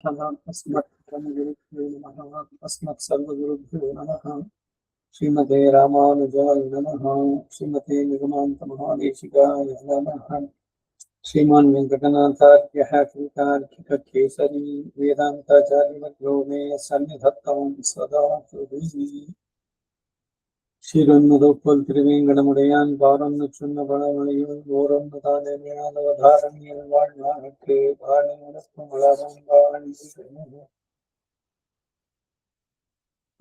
अस्मत्परमगुरुभ्यो नमः अस्मत्सर्वगुरुभ्यो नमः श्रीमते रामानुजाय नमः श्रीमते निगमान्तमहादेशिकाय नमः श्रीमान् वेङ्कटनाथार्यः कवितार्किककेसरी वेदान्ताचार्यवर्यो मे सन्निधत्तां सदा हृदि ಶ್ರೀರನ್ನದೊಪ್ಪಲ್ ತಿರುವೇಂಗಡமுடையான் பாரொன்னு சொன்ன பழமொழியும் ஓரொன்னு தானே ஞானவதாரணியல் வாழ்நாளுக்கு வாணி உனக்கும் வளரும் வாணி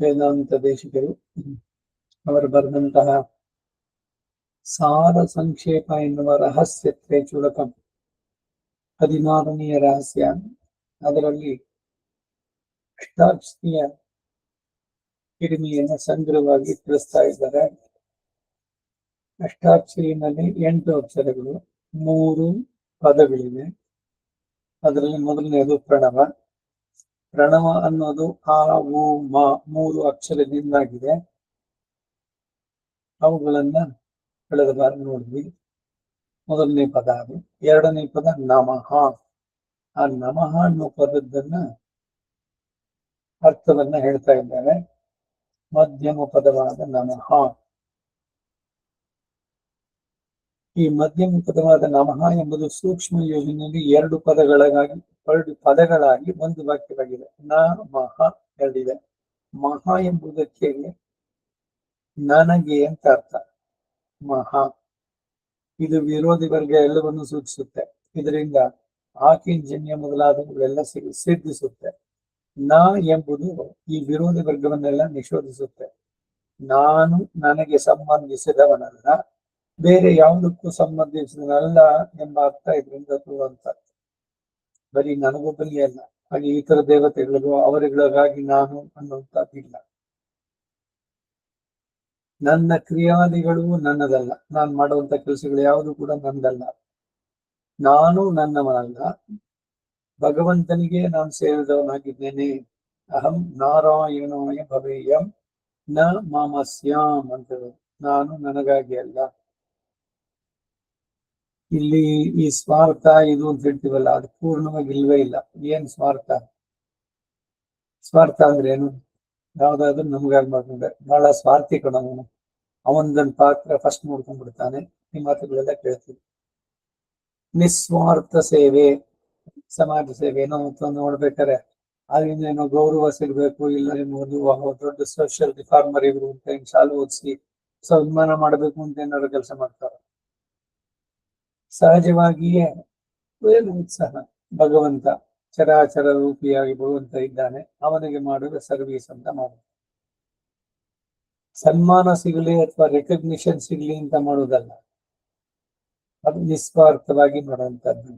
ವೇದಾಂತ ದೇಶಿಕರು ಅವರು ಬರೆದಂತಹ ಸಾರ ಸಂಕ್ಷೇಪ ಎನ್ನುವ ರಹಸ್ಯ ತ್ರೇಚುಳಕಂ 16ನೆಯ ರಹಸ್ಯ. ಅದರಲ್ಲಿ ಅಷ್ಟಾಕ್ಷರಿಯ ಕಿಡಿಮೆಯನ್ನು ಸಂಗ್ರಹವಾಗಿ ತಿಳಿಸ್ತಾ ಇದ್ದಾರೆ. ಅಷ್ಟಾಕ್ಷರಿನಲ್ಲಿ 8 ಅಕ್ಷರಗಳು, 3 ಪದಗಳಿವೆ. ಅದರಲ್ಲಿ ಮೊದಲನೆಯದು ಪ್ರಣವ. ಪ್ರಣವ ಅನ್ನೋದು ಆ ಉ ಮ 3 ಅಕ್ಷರದಿಂದಾಗಿದೆ. ಅವುಗಳನ್ನ ಕಳೆದ ಬಾರಿ ನೋಡಿದ್ವಿ. ಮೊದಲನೇ ಪದ ಅದು. ಎರಡನೇ ಪದ ನಮಃ. ಆ ನಮಃ ಅನ್ನೋ ಪದದ್ದನ್ನ ಅರ್ಥವನ್ನ ಹೇಳ್ತಾ ಇದ್ದಾರೆ. ಮಧ್ಯಮ ಪದವಾದ ನಮಃ. ಈ ಮಧ್ಯಮ ಪದವಾದ ನಮಃ ಎಂಬುದು ಸೂಕ್ಷ್ಮ ಯೋಜನೆಯಲ್ಲಿ 2 ಪದಗಳಾಗಿ ಒಂದು ವಾಕ್ಯವಾಗಿದೆ. ನಮಃ ಎರಡಿದೆ. ಮಹ ಎಂಬುದಕ್ಕೆ ನನಗೆ ಅಂತ ಅರ್ಥ. ಮಹ ಇದು ವಿರೋಧಿ ವರ್ಗ ಎಲ್ಲವನ್ನು ಸೂಚಿಸುತ್ತೆ. ಇದರಿಂದ ಆಕಿಂಜನ್ಯ ಮೊದಲಾದವುಗಳೆಲ್ಲ ಸಿದ್ಧಿಸುತ್ತೆ. ನ ಎಂಬುದು ಈ ವಿರೋಧಿ ವರ್ಗವನ್ನೆಲ್ಲ ನಿಷೇಧಿಸುತ್ತೆ. ನಾನು ನನಗೆ ಸಂಬಂಧಿಸಿದವನಲ್ಲ, ಬೇರೆ ಯಾವುದಕ್ಕೂ ಸಂಬಂಧಿಸಿದವನಲ್ಲ ಎಂಬ ಅರ್ಥ ಇದರಿಂದ ಬರುವಂತ. ಬರೀ ನನಗೊಬ್ಬನಿಗೆ ಅಲ್ಲ, ಹಾಗೆ ಇತರ ದೇವತೆಗಳಿಗೂ ಅವರಿಗಳಿಗಾಗಿ ನಾನು ಅನ್ನುವಂಥದ್ದಿಲ್ಲ. ನನ್ನ ಕ್ರಿಯಾದಿಗಳು ನನ್ನದಲ್ಲ. ನಾನು ಮಾಡುವಂತ ಕೆಲಸಗಳು ಯಾವುದು ಕೂಡ ನನ್ನದಲ್ಲ. ನಾನು ನನ್ನವನಲ್ಲ, ಭಗವಂತನಿಗೆ ನಾನು ಸೇರಿದವನಾಗಿದ್ದೇನೆ. ಅಹಂ ನಾರಾಯಣಾಯ ಭವೇಯಂ ನ ಮಾಮಸ್ಯಾಂ ಅಂತ. ನಾನು ನನಗಾಗಿ ಅಲ್ಲ. ಇಲ್ಲಿ ಈ ಸ್ವಾರ್ಥ ಇದು ಅಂತ ಹೇಳ್ತೀವಲ್ಲ, ಅದು ಪೂರ್ಣವಾಗಿ ಇಲ್ವೇ ಇಲ್ಲ. ಏನ್ ಸ್ವಾರ್ಥ? ಸ್ವಾರ್ಥ ಅಂದ್ರೆ ಏನು? ಯಾವ್ದಾದ್ರು ನಮ್ಗಾಗಿ ಮಾಡ್ಕೊಂಡೆ ಬಹಳ ಸ್ವಾರ್ಥಿ ಕಣವನು. ಅವನದನ್ ಪಾತ್ರ ಫಸ್ಟ್ ನೋಡ್ಕೊಂಡ್ಬಿಡ್ತಾನೆ. ಈ ಮಾತುಗಳೆಲ್ಲ ಕೇಳ್ತೀವಿ. ನಿಸ್ವಾರ್ಥ ಸೇವೆ, ಸಮಾಜ ಸೇವೆ ಏನೋ ನೋಡ್ಬೇಕಾರೆ ಅಲ್ಲಿಂದ ಏನೋ ಗೌರವ ಸಿಗ್ಬೇಕು, ಇಲ್ಲ ಎಂಬುದು ದೊಡ್ಡ ಸೋಷಿಯಲ್ ರಿಫಾರ್ಮರ್ ಇವರು ಅಂತ ಶಾಲೆ ಓದಿಸಿ ಸನ್ಮಾನ ಮಾಡಬೇಕು ಅಂತ ಏನಾದ್ರು ಕೆಲಸ ಮಾಡ್ತಾರೆ. ಸಹಜವಾಗಿಯೇ ಉತ್ಸಾಹ. ಭಗವಂತ ಚರಾಚರ ರೂಪಿಯಾಗಿ ಭಗವಂತ ಇದ್ದಾನೆ, ಅವನಿಗೆ ಮಾಡುವ ಸರ್ವೀಸ್ ಅಂತ ಮಾಡುದು. ಸನ್ಮಾನ ಸಿಗಲಿ ಅಥವಾ ರೆಕಗ್ನಿಷನ್ ಸಿಗ್ಲಿ ಅಂತ ಮಾಡುವುದಲ್ಲ, ಅದು ನಿಸ್ವಾರ್ಥವಾಗಿ ಮಾಡುವಂತದ್ದು.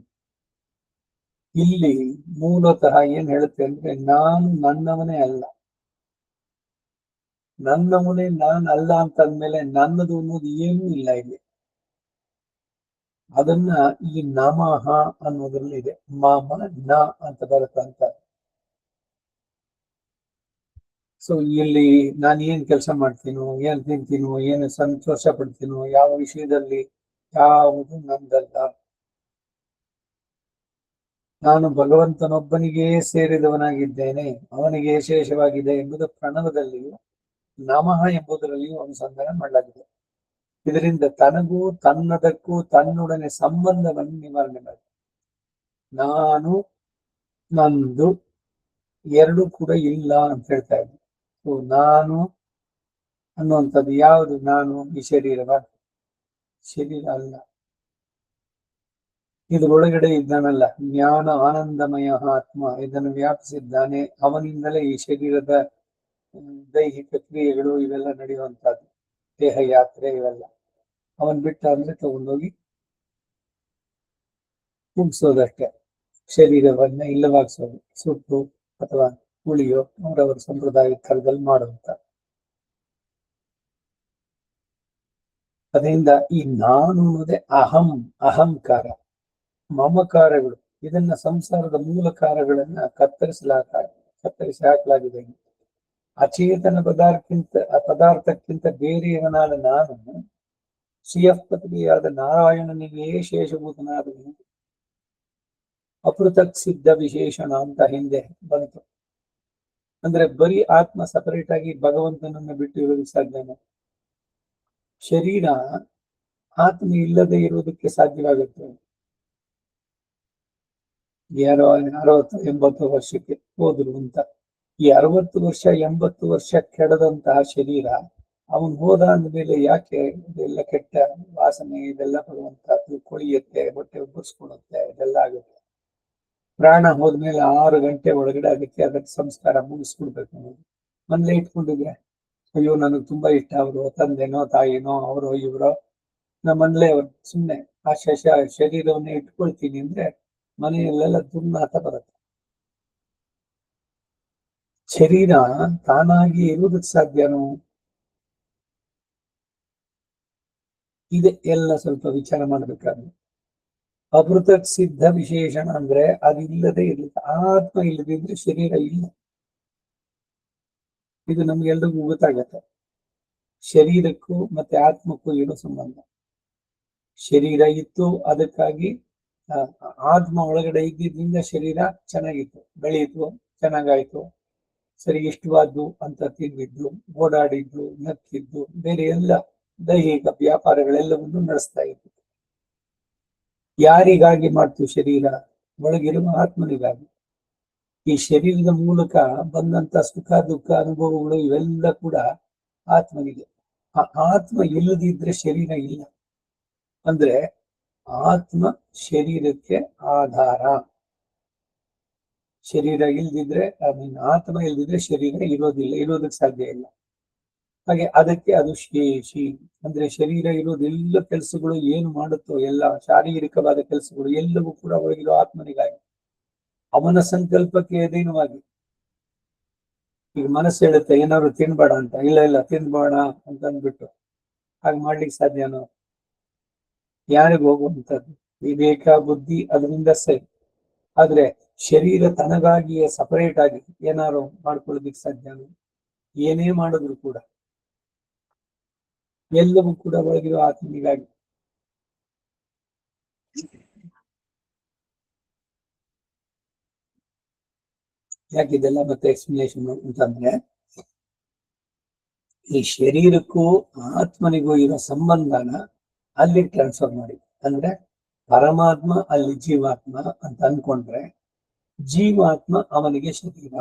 ಇಲ್ಲಿ ಮೂಲತಃ ಏನ್ ಹೇಳುತ್ತೆ ಅಂದ್ರೆ, ನಾನು ನನ್ನವನೇ ಅಲ್ಲ. ನನ್ನವನೇ ನಾನು ಅಲ್ಲ ಅಂತಂದ್ಮೇಲೆ ನನ್ನದು ಅನ್ನೋದು ಏನೂ ಇಲ್ಲ ಇಲ್ಲಿ. ಅದನ್ನ ಈ ನಮಃ ಅನ್ನೋದ್ರಲ್ಲಿ ಇದೆ. ಮಮ ನ ಅಂತ ಬರುತ್ತಂತ. ಸೊ ಇಲ್ಲಿ ನಾನು ಏನ್ ಕೆಲಸ ಮಾಡ್ತೀನೋ, ಏನ್ ತಿಂತೀನೋ, ಏನು ಸಂತೋಷ ಪಡ್ತೀನೋ, ಯಾವ ವಿಷಯದಲ್ಲಿ ಯಾವುದು ನಂದಲ್ಲ. ನಾನು ಭಗವಂತನೊಬ್ಬನಿಗೆ ಸೇರಿದವನಾಗಿದ್ದೇನೆ, ಅವನಿಗೆ ವಿಶೇಷವಾಗಿದೆ ಎಂಬುದು ಪ್ರಣವದಲ್ಲಿಯೂ ನಮಃ ಎಂಬುದರಲ್ಲಿಯೂ ಅನುಸಂಧಾನ ಮಾಡಲಾಗಿದೆ. ಇದರಿಂದ ತನಗೂ ತನ್ನದಕ್ಕೂ ತನ್ನೊಡನೆ ಸಂಬಂಧವನ್ನು ನಿವಾರಣೆ ಮಾಡಿ, ನಾನು ನಂದು ಎರಡೂ ಕೂಡ ಇಲ್ಲ ಅಂತ ಹೇಳ್ತಾ ಇದ್ದೆ. ನಾನು ಅನ್ನುವಂಥದ್ದು ಯಾವುದು? ನಾನು ಈ ಶರೀರವ? ಶರೀರ ಅಲ್ಲ. ಇದ್ರೊಳಗಡೆ ಇದ್ದಾನಲ್ಲ ಜ್ಞಾನ ಆನಂದಮಯ ಆತ್ಮ, ಇದನ್ನು ವ್ಯಾಪಿಸಿದ್ದಾನೆ. ಅವನಿಂದಲೇ ಈ ಶರೀರದ ದೈಹಿಕ ಕ್ರಿಯೆಗಳು ಇವೆಲ್ಲ ನಡೆಯುವಂತಹದ್ದು. ದೇಹ ಯಾತ್ರೆ ಇವೆಲ್ಲ ಅವನ್ ಬಿಟ್ಟ ಅಂದ್ರೆ ತಗೊಂಡೋಗಿ ಮುಗಿಸೋದಷ್ಟೇ. ಶರೀರವನ್ನ ಇಲ್ಲವಾಗಿಸೋದು, ಸುಟ್ಟು ಅಥವಾ ಉಳಿಯೋ ಅವರವರ ಸಂಪ್ರದಾಯ ಥರದಲ್ಲಿ ಮಾಡುವಂತ. ಅದರಿಂದ ಈ ನಾನು ಅನ್ನೋದೇ ಅಹಂಕಾರ, ಮಮಕಾರಗಳು. ಇದನ್ನ ಸಂಸಾರದ ಮೂಲ ಕಾರಗಳನ್ನ ಕತ್ತರಿಸಿ ಹಾಕಲಾಗಿದೆ. ಅಚೇತನ ಪದಾರ್ಥಕ್ಕಿಂತ ಬೇರೆಯವನಾದ ನಾನು ಶ್ರೀಯಪತಿಯಾದ ನಾರಾಯಣನಿಗೆ ಶೇಷಭೂತನಾದನು. ಅಪೃಥಕ್ ಸಿದ್ಧ ವಿಶೇಷಣ ಅಂತ ಹಿಂದೆ ಬಂತು. ಅಂದ್ರೆ ಬರೀ ಆತ್ಮ ಸಪರೇಟ್ ಆಗಿ ಭಗವಂತನನ್ನ ಬಿಟ್ಟು ಇರೋದಕ್ಕೆ ಸಾಧ್ಯನಾ? ಶರೀರ ಆತ್ಮ ಇಲ್ಲದೆ ಇರುವುದಕ್ಕೆ ಸಾಧ್ಯವಾಗುತ್ತೆ. ಯಾರೋ 60-80 ವರ್ಷಕ್ಕೆ ಹೋದ್ರು ಅಂತ. ಈ 60 ವರ್ಷ 80 ವರ್ಷ ಕೆಡದಂತಹ ಶರೀರ ಅವನು ಹೋದ ಅಂದ್ಮೇಲೆ ಯಾಕೆ ಇದೆಲ್ಲ ಕೆಟ್ಟ ವಾಸನೆ ಇದೆಲ್ಲ ಬರುವಂತ ಕೊಳಿಯುತ್ತೆ, ಹೊಟ್ಟೆ ಉಬ್ಬರಿಸ್ಕೊಳುತ್ತೆ, ಇದೆಲ್ಲ ಆಗುತ್ತೆ. ಪ್ರಾಣ ಹೋದ್ಮೇಲೆ 6 ಗಂಟೆ ಒಳಗಡೆ ಅದಕ್ಕೆ ಅದಕ್ಕೆ ಸಂಸ್ಕಾರ ಮುಗಿಸ್ಕೊಡ್ಬೇಕು. ಮನೇಲೆ ಇಟ್ಕೊಂಡಿದ್ರೆ ಅಯ್ಯೋ ನನಗೆ ತುಂಬಾ ಇಷ್ಟ ಅವರು ತಂದೆನೋ ತಾಯಿನೋ ಅವರು ಇವರೋ ನಮ್ಮನೇಲೆ ಸುಮ್ಮನೆ ಆ ಶರೀರವನ್ನೇ ಇಟ್ಕೊಳ್ತೀನಿ ಅಂದ್ರೆ ಮನೆಯಲ್ಲೆಲ್ಲ ದುರ್ನಾತ ಬರುತ್ತೆ. ಶರೀರ ತಾನಾಗಿ ಇರುವುದಕ್ಕೆ ಸಾಧ್ಯನೋ? ಇದೆ ಎಲ್ಲ ಸ್ವಲ್ಪ ವಿಚಾರ ಮಾಡ್ಬೇಕಾದ್ರೆ. ಅಪೃಥಕ್ ಸಿದ್ಧ ವಿಶೇಷಣ ಅಂದ್ರೆ ಅದಿಲ್ಲದೆ ಇರಲಿಕ್ಕೆ, ಆತ್ಮ ಇಲ್ಲದಿದ್ರೆ ಶರೀರ ಇಲ್ಲ. ಇದು ನಮ್ಗೆಲ್ರಿಗೂ ಗೊತ್ತಾಗತ್ತೆ. ಶರೀರಕ್ಕೂ ಮತ್ತೆ ಆತ್ಮಕ್ಕೂ ಇರೋ ಸಂಬಂಧ. ಶರೀರ ಇತ್ತು, ಅದಕ್ಕಾಗಿ ಆತ್ಮ ಒಳಗಡೆ ಇದ್ದಿದ್ರಿಂದ ಶರೀರ ಚೆನ್ನಾಗಿತ್ತು, ಬೆಳೆಯಿತು, ಚೆನ್ನಾಗಾಯ್ತು, ಸರಿ ಇಷ್ಟವಾದ್ದು ಅಂತ ತಿಂದಿದ್ದು, ಓಡಾಡಿದ್ದು, ನಕ್ಕಿದ್ದು, ಬೇರೆ ಎಲ್ಲ ದೈಹಿಕ ವ್ಯಾಪಾರಗಳೆಲ್ಲವನ್ನು ನಡೆಸ್ತಾ ಇತ್ತು. ಯಾರಿಗಾಗಿ ಮಾಡ್ತೀವಿ ಶರೀರ? ಒಳಗಿರುವ ಆತ್ಮನಿಗಾಗಿ. ಈ ಶರೀರದ ಮೂಲಕ ಬಂದಂತ ಸುಖ ದುಃಖ ಅನುಭವಗಳು ಇವೆಲ್ಲ ಕೂಡ ಆತ್ಮನಿಗೆ. ಆ ಆತ್ಮ ಇಲ್ಲದಿದ್ರೆ ಶರೀರ ಇಲ್ಲ. ಅಂದ್ರೆ ಆತ್ಮ ಶರೀರಕ್ಕೆ ಆಧಾರ. ಶರೀರ ಇಲ್ದಿದ್ರೆ ಆತ್ಮ ಇಲ್ದಿದ್ರೆ ಶರೀರ ಇರೋದಿಲ್ಲ, ಇರೋದಕ್ಕೆ ಸಾಧ್ಯ ಇಲ್ಲ. ಹಾಗೆ ಅದಕ್ಕೆ ಅದು ಶೇಷಿ. ಅಂದ್ರೆ ಶರೀರ ಇರೋದೆಲ್ಲ ಕೆಲಸಗಳು ಏನು ಮಾಡುತ್ತೋ ಎಲ್ಲ ಶಾರೀರಿಕವಾದ ಕೆಲಸಗಳು ಎಲ್ಲವೂ ಕೂಡ ಒಳಗಿರೋ ಆತ್ಮನಿಗಾಗಿ, ಅವನ ಸಂಕಲ್ಪಕ್ಕೆ ಅಧೀನವಾಗಿ. ಈಗ ಮನಸ್ಸು ಹೇಳುತ್ತೆ ಏನಾದ್ರು ತಿನ್ಬೇಡ ಅಂತ, ಇಲ್ಲ ತಿನ್ಬೇಡ ಅಂತ ಅಂದ್ಬಿಟ್ಟು ಹಾಗೆ ಮಾಡ್ಲಿಕ್ಕೆ ಸಾಧ್ಯನೋ? ಯಾರಿಗೂ ಹೋಗುವಂಥದ್ದು ವಿವೇಕ ಬುದ್ಧಿ ಅದರಿಂದ ಸರಿ. ಆದ್ರೆ ಶರೀರ ತನಗಾಗಿಯೇ ಸಪರೇಟ್ ಆಗಿ ಏನಾರು ಮಾಡ್ಕೊಳ್ಳೋದಿಕ್ಕೆ ಸಾಧ್ಯನೋ? ಏನೇ ಮಾಡಿದ್ರು ಕೂಡ ಎಲ್ಲವೂ ಕೂಡ ಒಳಗಿರೋ ಆತ್ಮನಿಗಾಗಿ. ಯಾಕಿದೆಲ್ಲ ಮತ್ತೆ ಎಕ್ಸ್ಪ್ಲನೇಷನ್ ಅಂತಂದ್ರೆ, ಈ ಶರೀರಕ್ಕೂ ಆತ್ಮನಿಗೂ ಇರೋ ಸಂಬಂಧನ ಅಲ್ಲಿ ಟ್ರಾನ್ಸ್ಫರ್ ಮಾಡಿ. ಅಂದ್ರೆ ಪರಮಾತ್ಮ ಅಲ್ಲಿ ಜೀವಾತ್ಮ ಅಂತ ಅನ್ಕೊಂಡ್ರೆ ಜೀವಾತ್ಮ ಅವನಿಗೆ ಶರೀರ.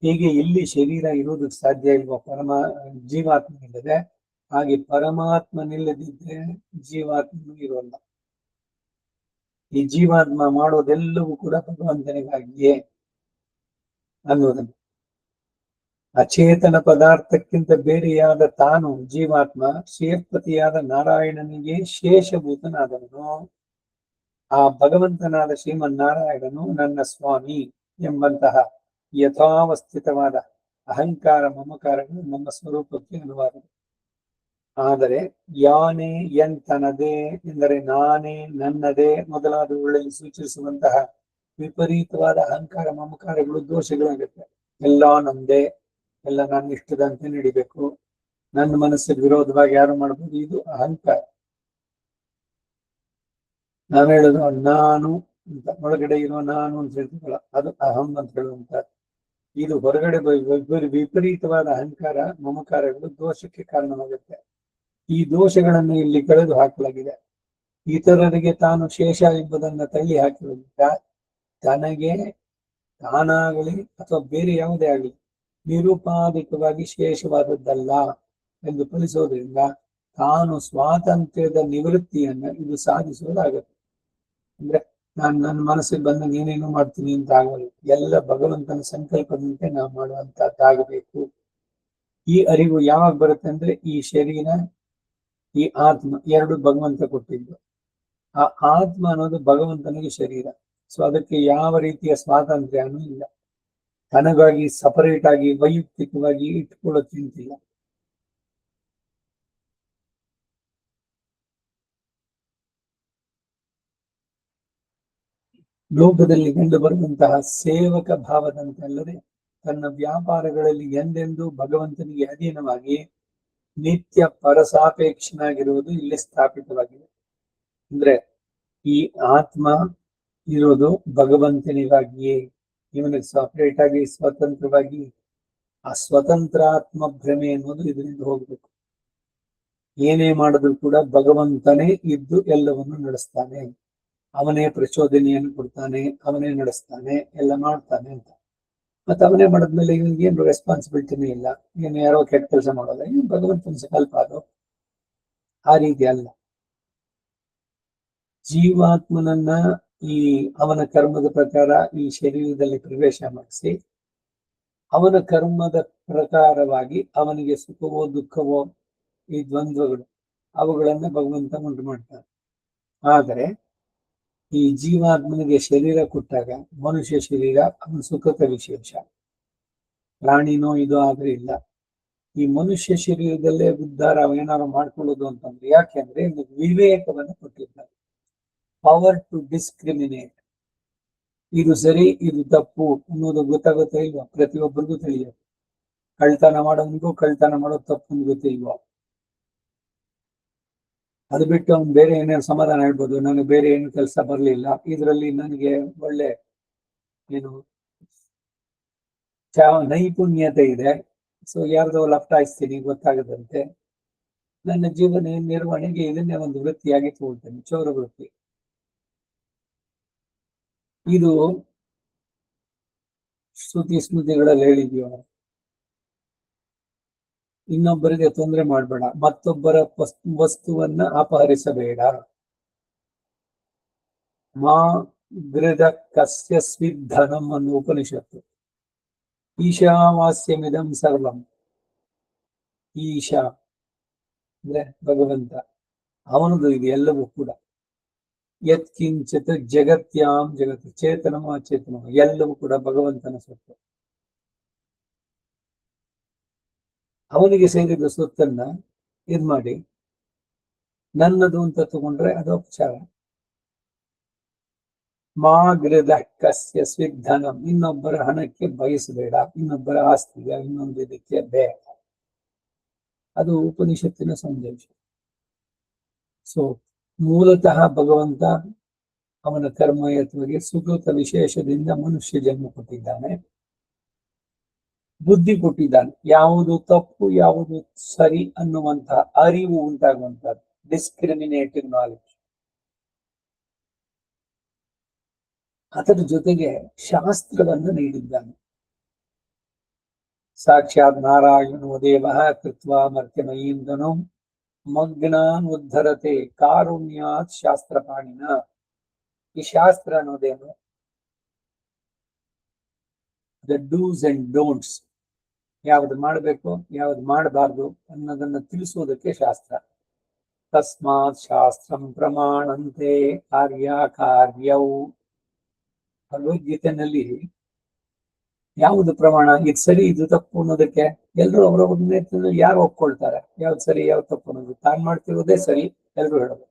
ಹೀಗೆ ಇಲ್ಲಿ ಶರೀರ ಇರೋದಕ್ಕೆ ಸಾಧ್ಯ ಇಲ್ವಾ ಜೀವಾತ್ಮ ಇಲ್ಲದೆ, ಹಾಗೆ ಪರಮಾತ್ಮನಿಲ್ಲದಿದ್ರೆ ಜೀವಾತ್ಮನು ಇರೋಲ್ಲ. ಈ ಜೀವಾತ್ಮ ಮಾಡೋದೆಲ್ಲವೂ ಕೂಡ ಭಗವಂತನಿಗಾಗಿಯೇ ಅನ್ನೋದನ್ನು. ಅಚೇತನ ಪದಾರ್ಥಕ್ಕಿಂತ ಬೇರೆಯಾದ ತಾನು ಜೀವಾತ್ಮ ಶ್ರೇಯಸ್ಪತಿಯಾದ ನಾರಾಯಣನಿಗೆ ಶೇಷಭೂತನಾದವನು. ಆ ಭಗವಂತನಾದ ಶ್ರೀಮನ್ನಾರಾಯಣನು ನನ್ನ ಸ್ವಾಮಿ ಎಂಬಂತಹ ಯಥಾವಸ್ಥಿತವಾದ ಅಹಂಕಾರ ಮಮಕಾರಗಳು ನಮ್ಮ ಸ್ವರೂಪಕ್ಕೆ ಅನುವಾದ. ಆದರೆ ಯಾನೇ ಎಂತನದೇ ಎಂದರೆ ನಾನೇ ನನ್ನದೇ ಮೊದಲಾದವುಗಳಲ್ಲಿ ಸೂಚಿಸುವಂತಹ ವಿಪರೀತವಾದ ಅಹಂಕಾರ ಮಮಕಾರಗಳು ದೋಷಗಳಾಗುತ್ತೆ. ಎಲ್ಲ ನಮ್ದೇ, ಎಲ್ಲ ನನ್ನ ಇಷ್ಟದಂತೆ ನಡಿಬೇಕು, ನನ್ನ ಮನಸ್ಸಿಗೆ ವಿರೋಧವಾಗಿ ಯಾರು ಮಾಡ್ಬೋದು, ಇದು ಅಹಂಕಾರ. ನಾವ್ ಹೇಳುದು ನಾನು ಅಂತ, ಒಳಗಡೆ ಇರೋ ನಾನು ಅಂತ ಹೇಳ್ತೀವಲ್ಲ ಅದು ಅಹಂ ಅಂತ ಹೇಳುವಂತ. ಇದು ಹೊರಗಡೆ ವಿಪರೀತವಾದ ಅಹಂಕಾರ ಮಮಕಾರಗಳು ದೋಷಕ್ಕೆ ಕಾರಣವಾಗುತ್ತೆ. ಈ ದೋಷಗಳನ್ನು ಇಲ್ಲಿ ಕಳೆದು ಹಾಕಲಾಗಿದೆ. ಇತರರಿಗೆ ತಾನು ಶೇಷ ಎಂಬುದನ್ನ ತಳ್ಳಿ ಹಾಕಿರುವುದರಿಂದ ತನಗೆ ತಾನಾಗಲಿ ಅಥವಾ ಬೇರೆ ಯಾವುದೇ ಆಗಲಿ ನಿರುಪಾಧಿಕವಾಗಿ ಶೇಷವಾದದ್ದಲ್ಲ ಎಂದು ಫಲಿಸೋದ್ರಿಂದ ತಾನು ಸ್ವಾತಂತ್ರ್ಯದ ನಿವೃತ್ತಿಯನ್ನ ಇದು ಸಾಧಿಸುವುದಾಗುತ್ತೆ. ಅಂದ್ರೆ ನಾನು ನನ್ನ ಮನಸ್ಸಿಗೆ ಬಂದ ಏನೇನು ಮಾಡ್ತೀನಿ ಅಂತ ಆಗಲ್ಲ, ಎಲ್ಲ ಭಗವಂತನ ಸಂಕಲ್ಪದಂತೆ ನಾವು ಮಾಡುವಂತದ್ದಾಗಬೇಕು. ಈ ಅರಿವು ಯಾವಾಗ ಬರುತ್ತೆ ಅಂದ್ರೆ ಈ ಶರೀರ ಈ ಆತ್ಮ ಎರಡು ಭಗವಂತ ಕೊಟ್ಟಿದ್ದು. ಆ ಆತ್ಮ ಅನ್ನೋದು ಭಗವಂತನಿಗೆ ಶರೀರ. ಸೊ ಅದಕ್ಕೆ ಯಾವ ರೀತಿಯ ಸ್ವಾತಂತ್ರ್ಯನೂ ಇಲ್ಲ, ತನಗಾಗಿ ಸಪರೇಟ್ ಆಗಿ ವೈಯಕ್ತಿಕವಾಗಿ ಇಟ್ಕೊಳ್ಳೋ ಚಿಂತಿಲ್ಲ. ಲೋಕದಲ್ಲಿ ಕಂಡು ಬರುವಂತಹ ಸೇವಕ ಭಾವದಂತೆಲ್ಲದೆ ತನ್ನ ವ್ಯಾಪಾರಗಳಲ್ಲಿ ಎಂದೆಂದೂ ಭಗವಂತನಿಗೆ ಅಧೀನವಾಗಿ ನಿತ್ಯ ಪರಸಾಪೇಕ್ಷನಾಗಿರುವುದು ಇಲ್ಲಿ ಸ್ಥಾಪಿತವಾಗಿದೆ. ಅಂದ್ರೆ ಈ ಆತ್ಮ ಇರೋದು ಭಗವಂತನಿಗಾಗಿಯೇ. ಇವನಿಗೆ ಸಪರೇಟ್ ಆಗಿ ಸ್ವತಂತ್ರವಾಗಿ ಆ ಸ್ವತಂತ್ರಾತ್ಮ ಭ್ರಮೆ ಅನ್ನೋದು ಇದರಿಂದ ಹೋಗ್ಬೇಕು. ಏನೇ ಮಾಡಿದ್ರು ಕೂಡ ಭಗವಂತನೇ ಇದ್ದು ಎಲ್ಲವನ್ನು ನಡೆಸ್ತಾನೆ, ಅವನೇ ಪ್ರಚೋದನೆಯನ್ನು ಕೊಡ್ತಾನೆ, ಅವನೇ ನಡೆಸ್ತಾನೆ, ಎಲ್ಲ ಮಾಡ್ತಾನೆ ಅಂತ. ಮತ್ತೆ ಅವನೇ ಮಾಡಿದ್ಮೇಲೆ ಇವನಿಗೆ ಏನು ರೆಸ್ಪಾನ್ಸಿಬಿಲಿಟಿನೇ ಇಲ್ಲ, ಏನು ಯಾರೋ ಕೆಟ್ಟ ಕೆಲಸ ಮಾಡೋಲ್ಲ, ಇವ್ ಭಗವಂತನ ಸಂಕಲ್ಪ ಅದು. ಆ ರೀತಿ ಅಲ್ಲ. ಜೀವಾತ್ಮನನ್ನ ಈ ಅವನ ಕರ್ಮದ ಪ್ರಕಾರ ಈ ಶರೀರದಲ್ಲಿ ಪ್ರವೇಶ ಮಾಡಿಸಿ ಅವನ ಕರ್ಮದ ಪ್ರಕಾರವಾಗಿ ಅವನಿಗೆ ಸುಖವೋ ದುಃಖವೋ ಈ ದ್ವಂದ್ವಗಳು ಅವುಗಳನ್ನ ಭಗವಂತ ಉಂಟು ಮಾಡ್ತಾನೆ. ಆದರೆ ಈ ಜೀವಾತ್ಮನಿಗೆ ಶರೀರ ಕೊಟ್ಟಾಗ ಮನುಷ್ಯ ಶರೀರ ಅವನ ಸುಖದ ವಿಶೇಷ, ಪ್ರಾಣಿನೋ ಇದು ಆದ್ರೆ ಇಲ್ಲ. ಈ ಮನುಷ್ಯ ಶರೀರದಲ್ಲೇ ಉದ್ಧಾರ ಏನಾದ್ರು ಮಾಡ್ಕೊಳ್ಳೋದು ಅಂತಂದ್ರೆ ಯಾಕೆಂದ್ರೆ ವಿವೇಕವನ್ನು ಕೊಟ್ಟಿದ್ದಾರೆ, ಪವರ್ ಟು ಡಿಸ್ಕ್ರಿಮಿನೇಟ್. ಇದು ಸರಿ ಇದು ತಪ್ಪು ಅನ್ನೋದು ಗೊತ್ತಾಗುತ್ತೆ ಇಲ್ವಾ? ಪ್ರತಿಯೊಬ್ಬರಿಗೂ ತಿಳಿಯುತ್ತೆ. ಕಳ್ತನ ಮಾಡೋನಿಗೂ ಕಳ್ತನ ಮಾಡೋದು ತಪ್ಪು ಗೊತ್ತಿಲ್ವಾ? ಅದು ಬಿಟ್ಟು ಅವ್ನು ಬೇರೆ ಏನೇನು ಸಮಾಧಾನ ಹೇಳ್ಬೋದು, ನನಗೆ ಬೇರೆ ಏನು ಕೆಲಸ ಬರಲಿಲ್ಲ, ಇದರಲ್ಲಿ ನನಗೆ ಒಳ್ಳೆ ಏನು ನೈಪುಣ್ಯತೆ ಇದೆ, ಸೊ ಯಾರ್ದೋ ಲಪ್ಟಾಯಿಸ್ತೀನಿ ಗೊತ್ತಾಗದಂತೆ, ನನ್ನ ಜೀವನ ನಿರ್ವಹಣೆಗೆ ಇದನ್ನೇ ಒಂದು ವೃತ್ತಿಯಾಗಿ ತಗೊಳ್ತೇನೆ, ಚೌರ ವೃತ್ತಿ. ಇದು ಶ್ರುತಿ ಸ್ಮೃತಿಗಳಲ್ಲಿ ಹೇಳಿದ್ಯೋ, ಇನ್ನೊಬ್ಬರಿಗೆ ತೊಂದರೆ ಮಾಡಬೇಡ, ಮತ್ತೊಬ್ಬರ ವಸ್ತುವನ್ನ ಅಪಹರಿಸಬೇಡ. ಮಾ ಗೃದ ಕಸ್ಯ ಸ್ವಿಧನಂ ಅನ್ನೋ ಉಪನಿಷತ್ತು. ಈಶಾವಾಸ್ಯಮಿದಂ ಸರ್ವಂ. ಈಶಾ ಅಂದ್ರೆ ಭಗವಂತ, ಅವನದು ಇದು ಎಲ್ಲವೂ ಕೂಡ. ಯತ್ಕಿಂಚಿತ್ ಜಗತ್ಯಾಂ ಜಗತ್, ಚೇತನಮ ಅಚೇತನಮ ಎಲ್ಲವೂ ಕೂಡ ಭಗವಂತನ ಸ್ವತ್ತು. ಅವನಿಗೆ ಸೇರಿದ ಸ್ವತ್ತನ್ನ ಇದ್ ಮಾಡಿ ನನ್ನದು ಅಂತ ತಗೊಂಡ್ರೆ ಅದು ಅಪಚಾರ. ಮಾ ಗೃದ ಕಸ್ಯ ಸ್ವಿಧನಂ, ಇನ್ನೊಬ್ಬರ ಹಣಕ್ಕೆ ಬಯಸಬೇಡ, ಇನ್ನೊಬ್ಬರ ಆಸ್ತಿಗೆ ಇನ್ನೊಂದು ಇದಕ್ಕೆ ಬೇಡ. ಅದು ಉಪನಿಷತ್ತಿನ ಸಂದೇಶ. ಸೊ ಮೂಲತಃ ಭಗವಂತ ಅವನ ಕರ್ಮಯತ್ವಗೆ ಸುಕೃತ ವಿಶೇಷದಿಂದ ಮನುಷ್ಯ ಜನ್ಮ ಕೊಟ್ಟಿದ್ದಾನೆ, ಬುದ್ಧಿ ಕೊಟ್ಟಿದ್ದಾನೆ, ಯಾವುದು ತಪ್ಪು ಯಾವುದು ಸರಿ ಅನ್ನುವಂತಹ ಅರಿವು ಉಂಟಾಗುವಂತಹದ್ದು, ಡಿಸ್ಕ್ರಿಮಿನೇಟಿವ್ ನಾಲೆಜ್. ಅದರ ಜೊತೆಗೆ ಶಾಸ್ತ್ರವನ್ನು ನೀಡಿದ್ದಾನೆ. ಸಾಕ್ಷಾತ್ ನಾರಾಯಣೋ ದೇವ ಕೃತ್ವಾ ಮರ್ತ್ಯಮಯೀಂದನೋ ಮಗ್ನಾನ್ ಉದ್ಧರತೆ ಕಾರುಣ್ಯಾತ್ ಶಾಸ್ತ್ರಪಾಣಿನ. ಈ ಶಾಸ್ತ್ರ ಅನ್ನೋದೇನು? ದ ಡೂಸ್ ಅಂಡ್ ಡೋಂಟ್ಸ್, ಯಾವ್ದು ಮಾಡಬೇಕು ಯಾವ್ದು ಮಾಡಬಾರ್ದು ಅನ್ನೋದನ್ನ ತಿಳಿಸುವುದಕ್ಕೆ ಶಾಸ್ತ್ರ. ತಸ್ಮಾತ್ ಶಾಸ್ತ್ರಂ ಪ್ರಮಾಣಂತೆ ಕಾರ್ಯಕಾರ್ಯವು. ಭಗವದ್ಗೀತೆಯಲ್ಲಿ ಯಾವುದು ಪ್ರಮಾಣ, ಇದು ಸರಿ ಇದು ತಪ್ಪು ಅನ್ನೋದಕ್ಕೆ ಎಲ್ಲರೂ ಅವರವ್ರ ಯಾರು ಒಪ್ಕೊಳ್ತಾರೆ, ಯಾವ್ದು ಸರಿ ಯಾವ್ದು ತಪ್ಪು ಅನ್ನೋದು ತಾನು ಮಾಡ್ತಿರೋದೇ ಸರಿ ಎಲ್ಲರೂ ಹೇಳೋದು.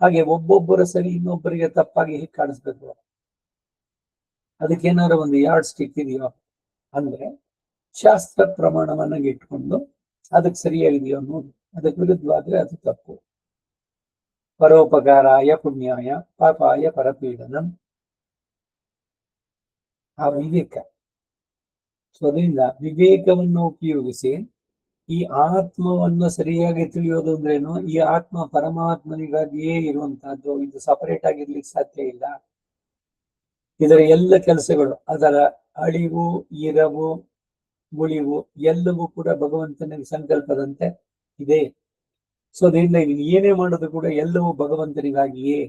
ಹಾಗೆ ಒಬ್ಬೊಬ್ಬರ ಸರಿ ಇನ್ನೊಬ್ಬರಿಗೆ ತಪ್ಪಾಗಿ ಹೀಗೆ ಕಾಣಿಸ್ಬೇಕು. ಅದಕ್ಕೇನಾದ್ರು ಒಂದು ಯಾರ್ಡ್ ಸ್ಟಿಕ್ ಇದೆಯೋ ಅಂದ್ರೆ ಶಾಸ್ತ್ರ ಪ್ರಮಾಣವನ್ನ ಇಟ್ಕೊಂಡು ಅದಕ್ಕೆ ಸರಿಯಾಗಿದೆಯೋ ಅನ್ನೋದು, ಅದಕ್ಕೆ ವಿರುದ್ಧವಾದ್ರೆ ಅದು ತಪ್ಪು. ಪರೋಪಕಾರಾಯ ಪುಣ್ಯಾಯ ಪಾಪಾಯ ಪರಪೀಡನಂ. ಆ ವಿವೇಕ. ಸೊ ಅದರಿಂದ ವಿವೇಕವನ್ನು ಉಪಯೋಗಿಸಿ ಈ ಆತ್ಮವನ್ನು ಸರಿಯಾಗಿ ತಿಳಿಯೋದು ಅಂದ್ರೇನು, ಈ ಆತ್ಮ ಪರಮಾತ್ಮನಿಗಾಗಿಯೇ ಇರುವಂತಹದ್ದು, ಇದು ಸಪರೇಟ್ ಆಗಿರ್ಲಿಕ್ಕೆ ಸಾಧ್ಯ ಇಲ್ಲ. ಇದರ ಎಲ್ಲ ಕೆಲಸಗಳು, ಅದರ ಅಳಿವು ಇರವು ಉಳಿವು ಎಲ್ಲವೂ ಕೂಡ ಭಗವಂತನಿಗೆ ಸಂಕಲ್ಪದಂತೆ ಇದೆ. ಸೊ ಅದರಿಂದ ಏನೇ ಮಾಡೋದು ಕೂಡ ಎಲ್ಲವೂ ಭಗವಂತನಿಗಾಗಿಯೇ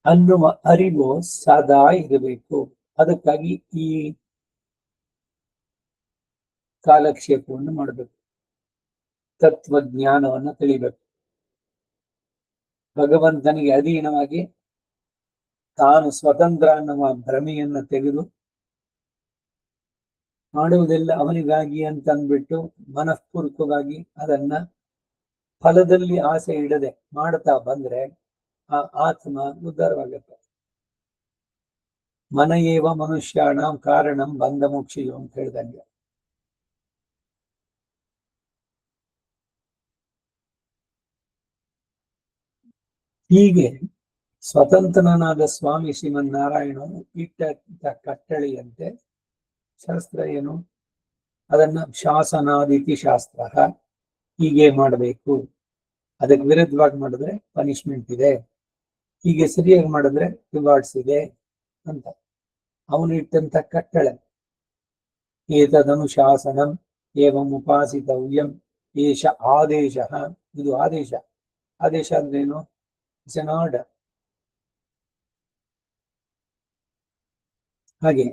ಅನ್ನುವ ಅರಿವು ಸದಾ ಇರಬೇಕು. ಅದಕ್ಕಾಗಿ ಈ ಕಾಲಕ್ಷೇಪವನ್ನು ಮಾಡಬೇಕು, ತತ್ವಜ್ಞಾನವನ್ನ ತಿಳಿಬೇಕು. ಭಗವಂತನಿಗೆ ಅಧೀನವಾಗಿ ತಾನು ಸ್ವತಂತ್ರ ಅನ್ನುವ ಭ್ರಮೆಯನ್ನ ತೆಗೆದು ಮಾಡುವುದೆಲ್ಲ ಅವನಿಗಾಗಿ ಅಂತ ಅಂದ್ಬಿಟ್ಟು ಮನಃಪೂರ್ವಕವಾಗಿ ಅದನ್ನ ಫಲದಲ್ಲಿ ಆಸೆ ಇಡದೆ ಮಾಡ್ತಾ ಬಂದ್ರೆ ಆ ಆತ್ಮ ಉದ್ಧಾರವಾಗುತ್ತೆ. ಮನಯೇವ ಮನುಷ್ಯಾಣ ಕಾರಣಂ ಬಂಧ ಮೋಕ್ಷಿಯೋ ಅಂತ ಹೇಳಿದಂಗೆ. ಹೀಗೆ ಸ್ವತಂತ್ರನಾದ ಸ್ವಾಮಿ ಶ್ರೀಮನ್ನಾರಾಯಣನು ಇಟ್ಟ ಕಟ್ಟಳೆಯಂತೆ ಶಾಸ್ತ್ರ ಏನು, ಅದನ್ನ ಶಾಸನಾದಿತಿ ಶಾಸ್ತ್ರ, ಹೀಗೆ ಮಾಡಬೇಕು, ಅದಕ್ಕೆ ವಿರುದ್ಧವಾಗಿ ಮಾಡಿದ್ರೆ ಪನಿಷ್ಮೆಂಟ್ ಇದೆ, ಹೀಗೆ ಸರಿಯಾಗಿ ಮಾಡಿದ್ರೆ ರಿವಾರ್ಡ್ಸ್ ಇದೆ ಅಂತ ಅವನು ಇಟ್ಟಂತ ಕಟ್ಟಳೆ. ಏತದನುಶಾಸನಂ ಏವಂ ಉಪಾಸಿತವ್ಯಂ ಏಷ ಆದೇಶ. ಇದು ಆದೇಶ. ಆದೇಶ ಅಂದ್ರೇನು? It's an order. ಹಾಗೆ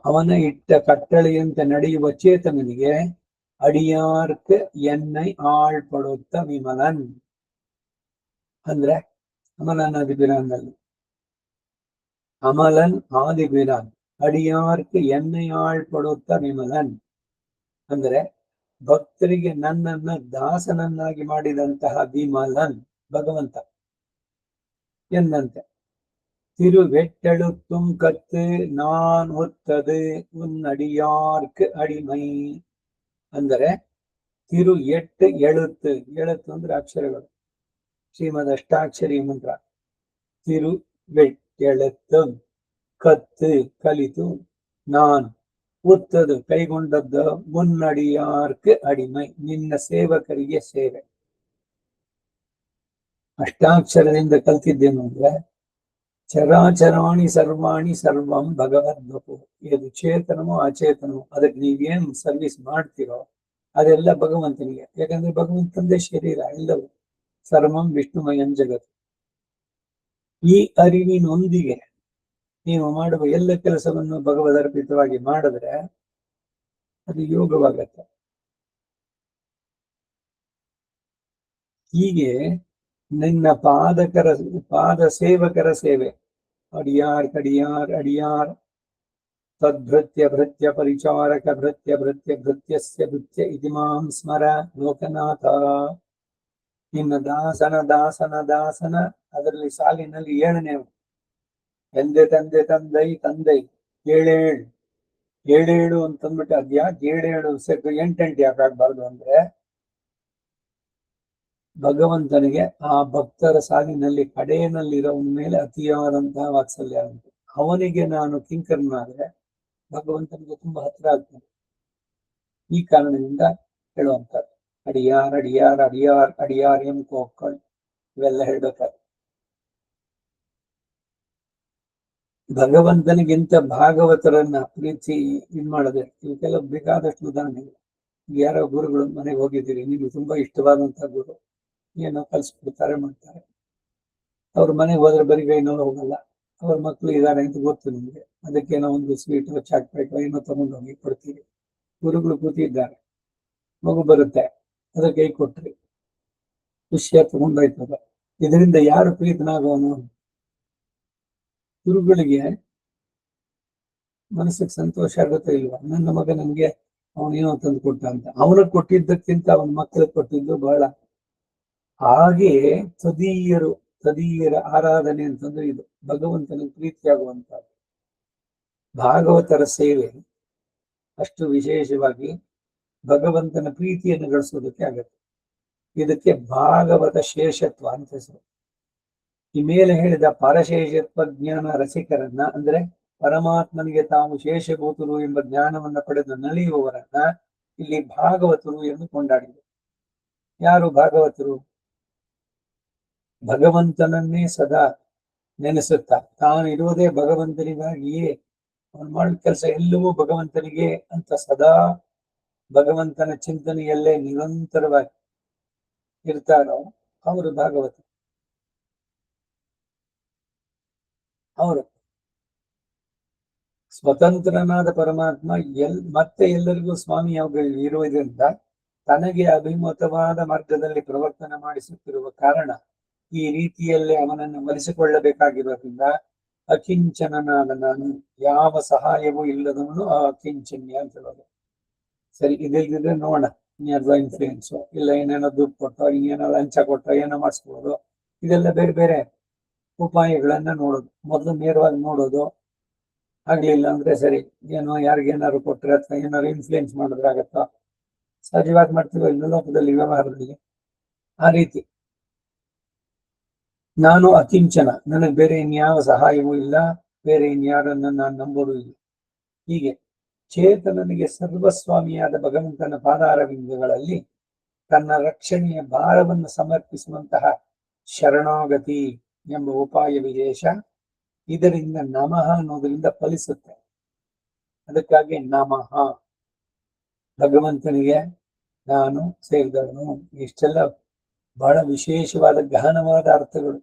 ಅವನ ಇಟ್ಟ ಕಟ್ಟಳೆಯಂತೆ ನಡೆಯುವ ಚೇತನನಿಗೆ ಅಡಿಯಾರ್ಕ್ ಎನ್ನೈ ಆಳ್ಪಡುತ್ತ ವಿಮಲನ್ ಅಂದ್ರೆ ಅಮಲನ್ ಆದಿಬಿರಾನ್ನಲ್ಲಿ ಅಮಲನ್ ಆದಿಬಿರಾನ್ ಅಡಿಯಾರ್ಕ್ ಎನ್ನೈ ಆಳ್ಪಡುತ್ತ ವಿಮಲನ್ ಅಂದ್ರೆ ಭಕ್ತರಿಗೆ ನನ್ನನ್ನ ದಾಸನನ್ನಾಗಿ ಮಾಡಿದಂತಹ ವಿಮಲನ್ ಭಗವಂತ ಎಂದಂತೆ. திருவெட்டெழுத்தும் கத்து நான் ஒத்தது உன் ಅಡಿಯಾರ್ಕ್ ಅಡಿಮೈ ಅಂದರೆ ತಿರು ಎಟ್ಟು ಎಳುತ್ತು, ಎಳುತ್ತು ಅಂದ್ರೆ ಅಕ್ಷರಗಳು, ಶ್ರೀಮದ್ ಅಷ್ಟಾಕ್ಷರಿ ಮಂತ್ರ. ತಿರು ವೆಟ್ಟೆಳುತ್ತು ಕತ್ತು ಕಲಿತು, ನಾನ್ ಒತ್ತದು ಕೈಗೊಂಡದ್ದು, ಮುನ್ನಡಿಯಾರ್ಕ್ ಅಡಿಮೈ ನಿನ್ನ ಸೇವಕರಿಗೆ ಸೇವೆ. ಅಷ್ಟಾಕ್ಷರದಿಂದ ಕಲ್ತಿದ್ದೇನು ಅಂದ್ರೆ ಚರಾಚರಾಣಿ ಸರ್ವಾಣಿ ಸರ್ವಂ ಭಗವದ್ವಪು. ಇದು ಚೇತನಮೋ ಅಚೇತನಮೋ ಅದಕ್ಕೆ ನೀವೇನು ಸರ್ವಿಸ್ ಮಾಡ್ತೀರೋ ಅದೆಲ್ಲ ಭಗವಂತನಿಗೆ. ಯಾಕಂದ್ರೆ ಭಗವಂತಂದೇ ಶರೀರ ಎಲ್ಲವೂ, ಸರ್ವಂ ವಿಷ್ಣುಮಯಂ ಜಗತ್. ಈ ಅರಿವಿನೊಂದಿಗೆ ನೀವು ಮಾಡುವ ಎಲ್ಲ ಕೆಲಸವನ್ನು ಭಗವದರ್ಪಿತವಾಗಿ ಮಾಡಿದ್ರೆ ಅದು ಯೋಗವಾಗತ್ತೆ. ಹೀಗೆ ನಿನ್ನ ಪಾದ ಸೇವಕರ ಸೇವೆ, ಅಡಿಯಾರ್ ಕಡಿಯಾರ್ ಅಡಿಯಾರ್ ತದ್ಭೃತ್ಯ ಭೃತ್ಯ ಪರಿಚಾರಕ ಭೃತ್ಯ ಭೃತ್ಯ ಭೃತ್ಯಸ್ಯ ಭೃತ್ಯ ಇತಿ ಮಾಂ ಸ್ಮರ ಲೋಕನಾಥ. ನಿನ್ನ ದಾಸನ ದಾಸನ ದಾಸನ ಅದರಲ್ಲಿ ಸಾಲಿನಲ್ಲಿ 7ನೇ ಎಂದೆ ತಂದೆ ತಂದೈ ತಂದೈ ಏಳೇಳು ಏಳೇಳು ಅಂತಂದ್ಬಿಟ್ಟು ಅದ್ಯಾಕೆ 7 8 ಯಾಕಾಗ್ಬಾರ್ದು ಅಂದ್ರೆ ಭಗವಂತನಿಗೆ ಆ ಭಕ್ತರ ಸಾಲಿನಲ್ಲಿ ಕಡೆಯಲ್ಲಿರೋವನ ಮೇಲೆ ಅತಿಯಾದಂತಹ ವಾತ್ಸಲ್ಯ ಉಂಟು. ಅವನಿಗೆ ನಾನು ಕಿಂಕರನಾದ್ರೆ ಭಗವಂತನಿಗೆ ತುಂಬಾ ಹತ್ತಿರ ಆಗ್ತದೆ. ಈ ಕಾರಣದಿಂದ ಹೇಳುವಂಥದ್ದು ಅಡಿಯಾರ್ ಅಡಿಯಾರ್ ಅಡಿಯಾರ್ ಅಡಿಯಾರ್ ಎಂ ಕೋಕ್ಕಳ್ ಇವೆಲ್ಲ ಹೇಳ್ಬೇಕಾದ್ರೆ ಭಗವಂತನಿಗಿಂತ ಭಾಗವತರನ್ನ ಪ್ರೀತಿ ಮಾಡಿದ್ರೆ ಇವಕ್ಕೆಲ್ಲ ಬೇಕಾದಷ್ಟು ಉದಾಹರಣೆಗಳು. ಯಾರೋ ಗುರುಗಳು ಮನೆಗೆ ಹೋಗಿದ್ದೀರಿ, ನಿಮ್ಗೆ ತುಂಬಾ ಇಷ್ಟವಾದಂತಹ ಗುರು ಏನೋ ಕಲ್ಸ್ಬಿಡ್ತಾರೆ ಮಾಡ್ತಾರೆ. ಅವ್ರ ಮನೆಗೆ ಹೋದ್ರೆ ಬರೀ ಕೈನವ್ರು ಹೋಗಲ್ಲ, ಅವ್ರ ಮಕ್ಳು ಇದಾರೆ ಅಂತ ಗೊತ್ತು ನಿಮ್ಗೆ, ಅದಕ್ಕೇನೋ ಒಂದು ಸ್ವೀಟ್ ಚಾಕ್ಲೇಟ್ ಏನೋ ತಗೊಂಡು ಹೋಗಿ ಕೊಡ್ತೀರಿ. ಗುರುಗಳು ಕೂತಿದ್ದಾರೆ, ಮಗು ಬರುತ್ತೆ, ಅದ್ರ ಕೈ ಕೊಟ್ರಿ, ಖುಷಿಯಾಗಿ ತಗೊಂಡೋಯ್ತದ. ಇದರಿಂದ ಯಾರು ಪ್ರೀತನಾಗೋನು? ಗುರುಗಳಿಗೆ ಮನಸ್ಸಿಗೆ ಸಂತೋಷ ಆಗುತ್ತೆ ಇಲ್ವಾ? ನನ್ನ ಮಗ ನನ್ಗೆ ಅವನೇನೋ ತಂದು ಕೊಟ್ಟ ಅಂತ. ಅವನಿಗೆ ಕೊಟ್ಟಿದ್ದಕ್ಕಿಂತ ಅವನ ಮಕ್ಕಳಿಗೆ ಕೊಟ್ಟಿದ್ದು ಬಹಳ. ಹಾಗೆ ತದೀಯರ ಆರಾಧನೆ ಅಂತಂದ್ರೆ ಇದು ಭಗವಂತನ ಪ್ರೀತಿಯಾಗುವಂತಹದ್ದು. ಭಾಗವತರ ಸೇವೆ ಅಷ್ಟು ವಿಶೇಷವಾಗಿ ಭಗವಂತನ ಪ್ರೀತಿಯನ್ನು ಗಳಿಸೋದಕ್ಕೆ ಆಗತ್ತೆ. ಇದಕ್ಕೆ ಭಾಗವತ ಶೇಷತ್ವ ಅಂತ ಹೆಸರು. ಈ ಮೇಲೆ ಹೇಳಿದ ಪರಶೇಷತ್ವ ಜ್ಞಾನ ರಸಿಕರನ್ನ ಅಂದ್ರೆ ಪರಮಾತ್ಮನಿಗೆ ತಾವು ಶೇಷಭೂತರು ಎಂಬ ಜ್ಞಾನವನ್ನ ಪಡೆದು ನಲಿಯುವವರನ್ನ ಇಲ್ಲಿ ಭಾಗವತರು ಎಂದು ಕೊಂಡಾಡಿದರು. ಯಾರು ಭಾಗವತರು? ಭಗವಂತನನ್ನೇ ಸದಾ ನೆನೆಸುತ್ತಾ ತಾನಿರುವುದೇ ಭಗವಂತನಿಗಾಗಿಯೇ, ಅವನು ಮಾಡಿದ ಕೆಲಸ ಎಲ್ಲವೂ ಭಗವಂತನಿಗೆ ಅಂತ ಸದಾ ಭಗವಂತನ ಚಿಂತನೆಯಲ್ಲೇ ನಿರಂತರವಾಗಿ ಇರ್ತಾರೋ ಅವರು ಭಾಗವತ. ಅವರು ಸ್ವತಂತ್ರನಾದ ಪರಮಾತ್ಮ ಮತ್ತೆ ಎಲ್ಲರಿಗೂ ಸ್ವಾಮಿಯಾಗಿ ಇರುವುದರಿಂದ ತನಗೆ ಅಭಿಮತವಾದ ಮಾರ್ಗದಲ್ಲಿ ಪ್ರವರ್ತನೆ ಮಾಡಿಸುತ್ತಿರುವ ಕಾರಣ ಈ ರೀತಿಯಲ್ಲೇ ಅವನನ್ನು ಒಲಿಸಿಕೊಳ್ಳಬೇಕಾಗಿರೋದ್ರಿಂದ ಅಕಿಂಚನನಾದ ನಾನು, ಯಾವ ಸಹಾಯವೂ ಇಲ್ಲದವನು ಅಕಿಂಚನ್ಯ ಅಂತ ಹೇಳೋದು. ಸರಿ, ಇದಿಲ್ದಿದ್ರೆ ನೋಡೋಣ ಇನ್ಯಾರ್ದೋ ಇನ್ಫ್ಲೂಯೆನ್ಸು, ಇಲ್ಲ ಏನೇನೋ ದುಡ್ಡು ಕೊಟ್ಟೋ, ಇನ್ನೇನೋ ಲಂಚ ಕೊಟ್ಟೋ ಏನೋ ಮಾಡಿಸ್ಬೋದು. ಇದೆಲ್ಲ ಬೇರೆ ಬೇರೆ ಉಪಾಯಗಳನ್ನ ನೋಡೋದು. ಮೊದಲು ನೇರವಾಗಿ ನೋಡೋದು, ಆಗ್ಲಿಲ್ಲ ಅಂದ್ರೆ ಸರಿ ಏನೋ ಯಾರಿಗೇನಾದ್ರು ಕೊಟ್ರೆ ಅಥವಾ ಏನಾದ್ರು ಇನ್ಫ್ಲೂಯೆನ್ಸ್ ಮಾಡಿದ್ರಾಗತ್ತೋ, ಸಹಜವಾಗಿ ಮಾಡ್ತೀವೋ ಇಲ್ಲ ಲೋಕದಲ್ಲಿ ವ್ಯವಹಾರದಲ್ಲಿ ಆ ರೀತಿ. ನಾನು ಅಕಿಂಚನ, ನನಗೆ ಬೇರೆ ಇನ್ಯಾವ ಸಹಾಯವೂ ಇಲ್ಲ, ಬೇರೆ ಇನ್ಯಾರನ್ನ ನಾನು ನಂಬೋದು ಇಲ್ಲ. ಹೀಗೆ ಚೇತನನಿಗೆ ಸರ್ವಸ್ವಾಮಿಯಾದ ಭಗವಂತನ ಪಾದಾರವಿಂದಗಳಲ್ಲಿ ತನ್ನ ರಕ್ಷಣೆಯ ಭಾರವನ್ನು ಸಮರ್ಪಿಸುವಂತಹ ಶರಣಾಗತಿ ಎಂಬ ಉಪಾಯ ವಿಶೇಷ ಇದರಿಂದ ನಮಃ ಅನ್ನೋದರಿಂದ ಫಲಿಸುತ್ತೆ. ಅದಕ್ಕಾಗಿ ನಮಃ, ಭಗವಂತನಿಗೆ ನಾನು ಸೇರಿದವನು. ಇಷ್ಟೆಲ್ಲ ಬಹಳ ವಿಶೇಷವಾದ ಗಹನವಾದ ಅರ್ಥಗಳು.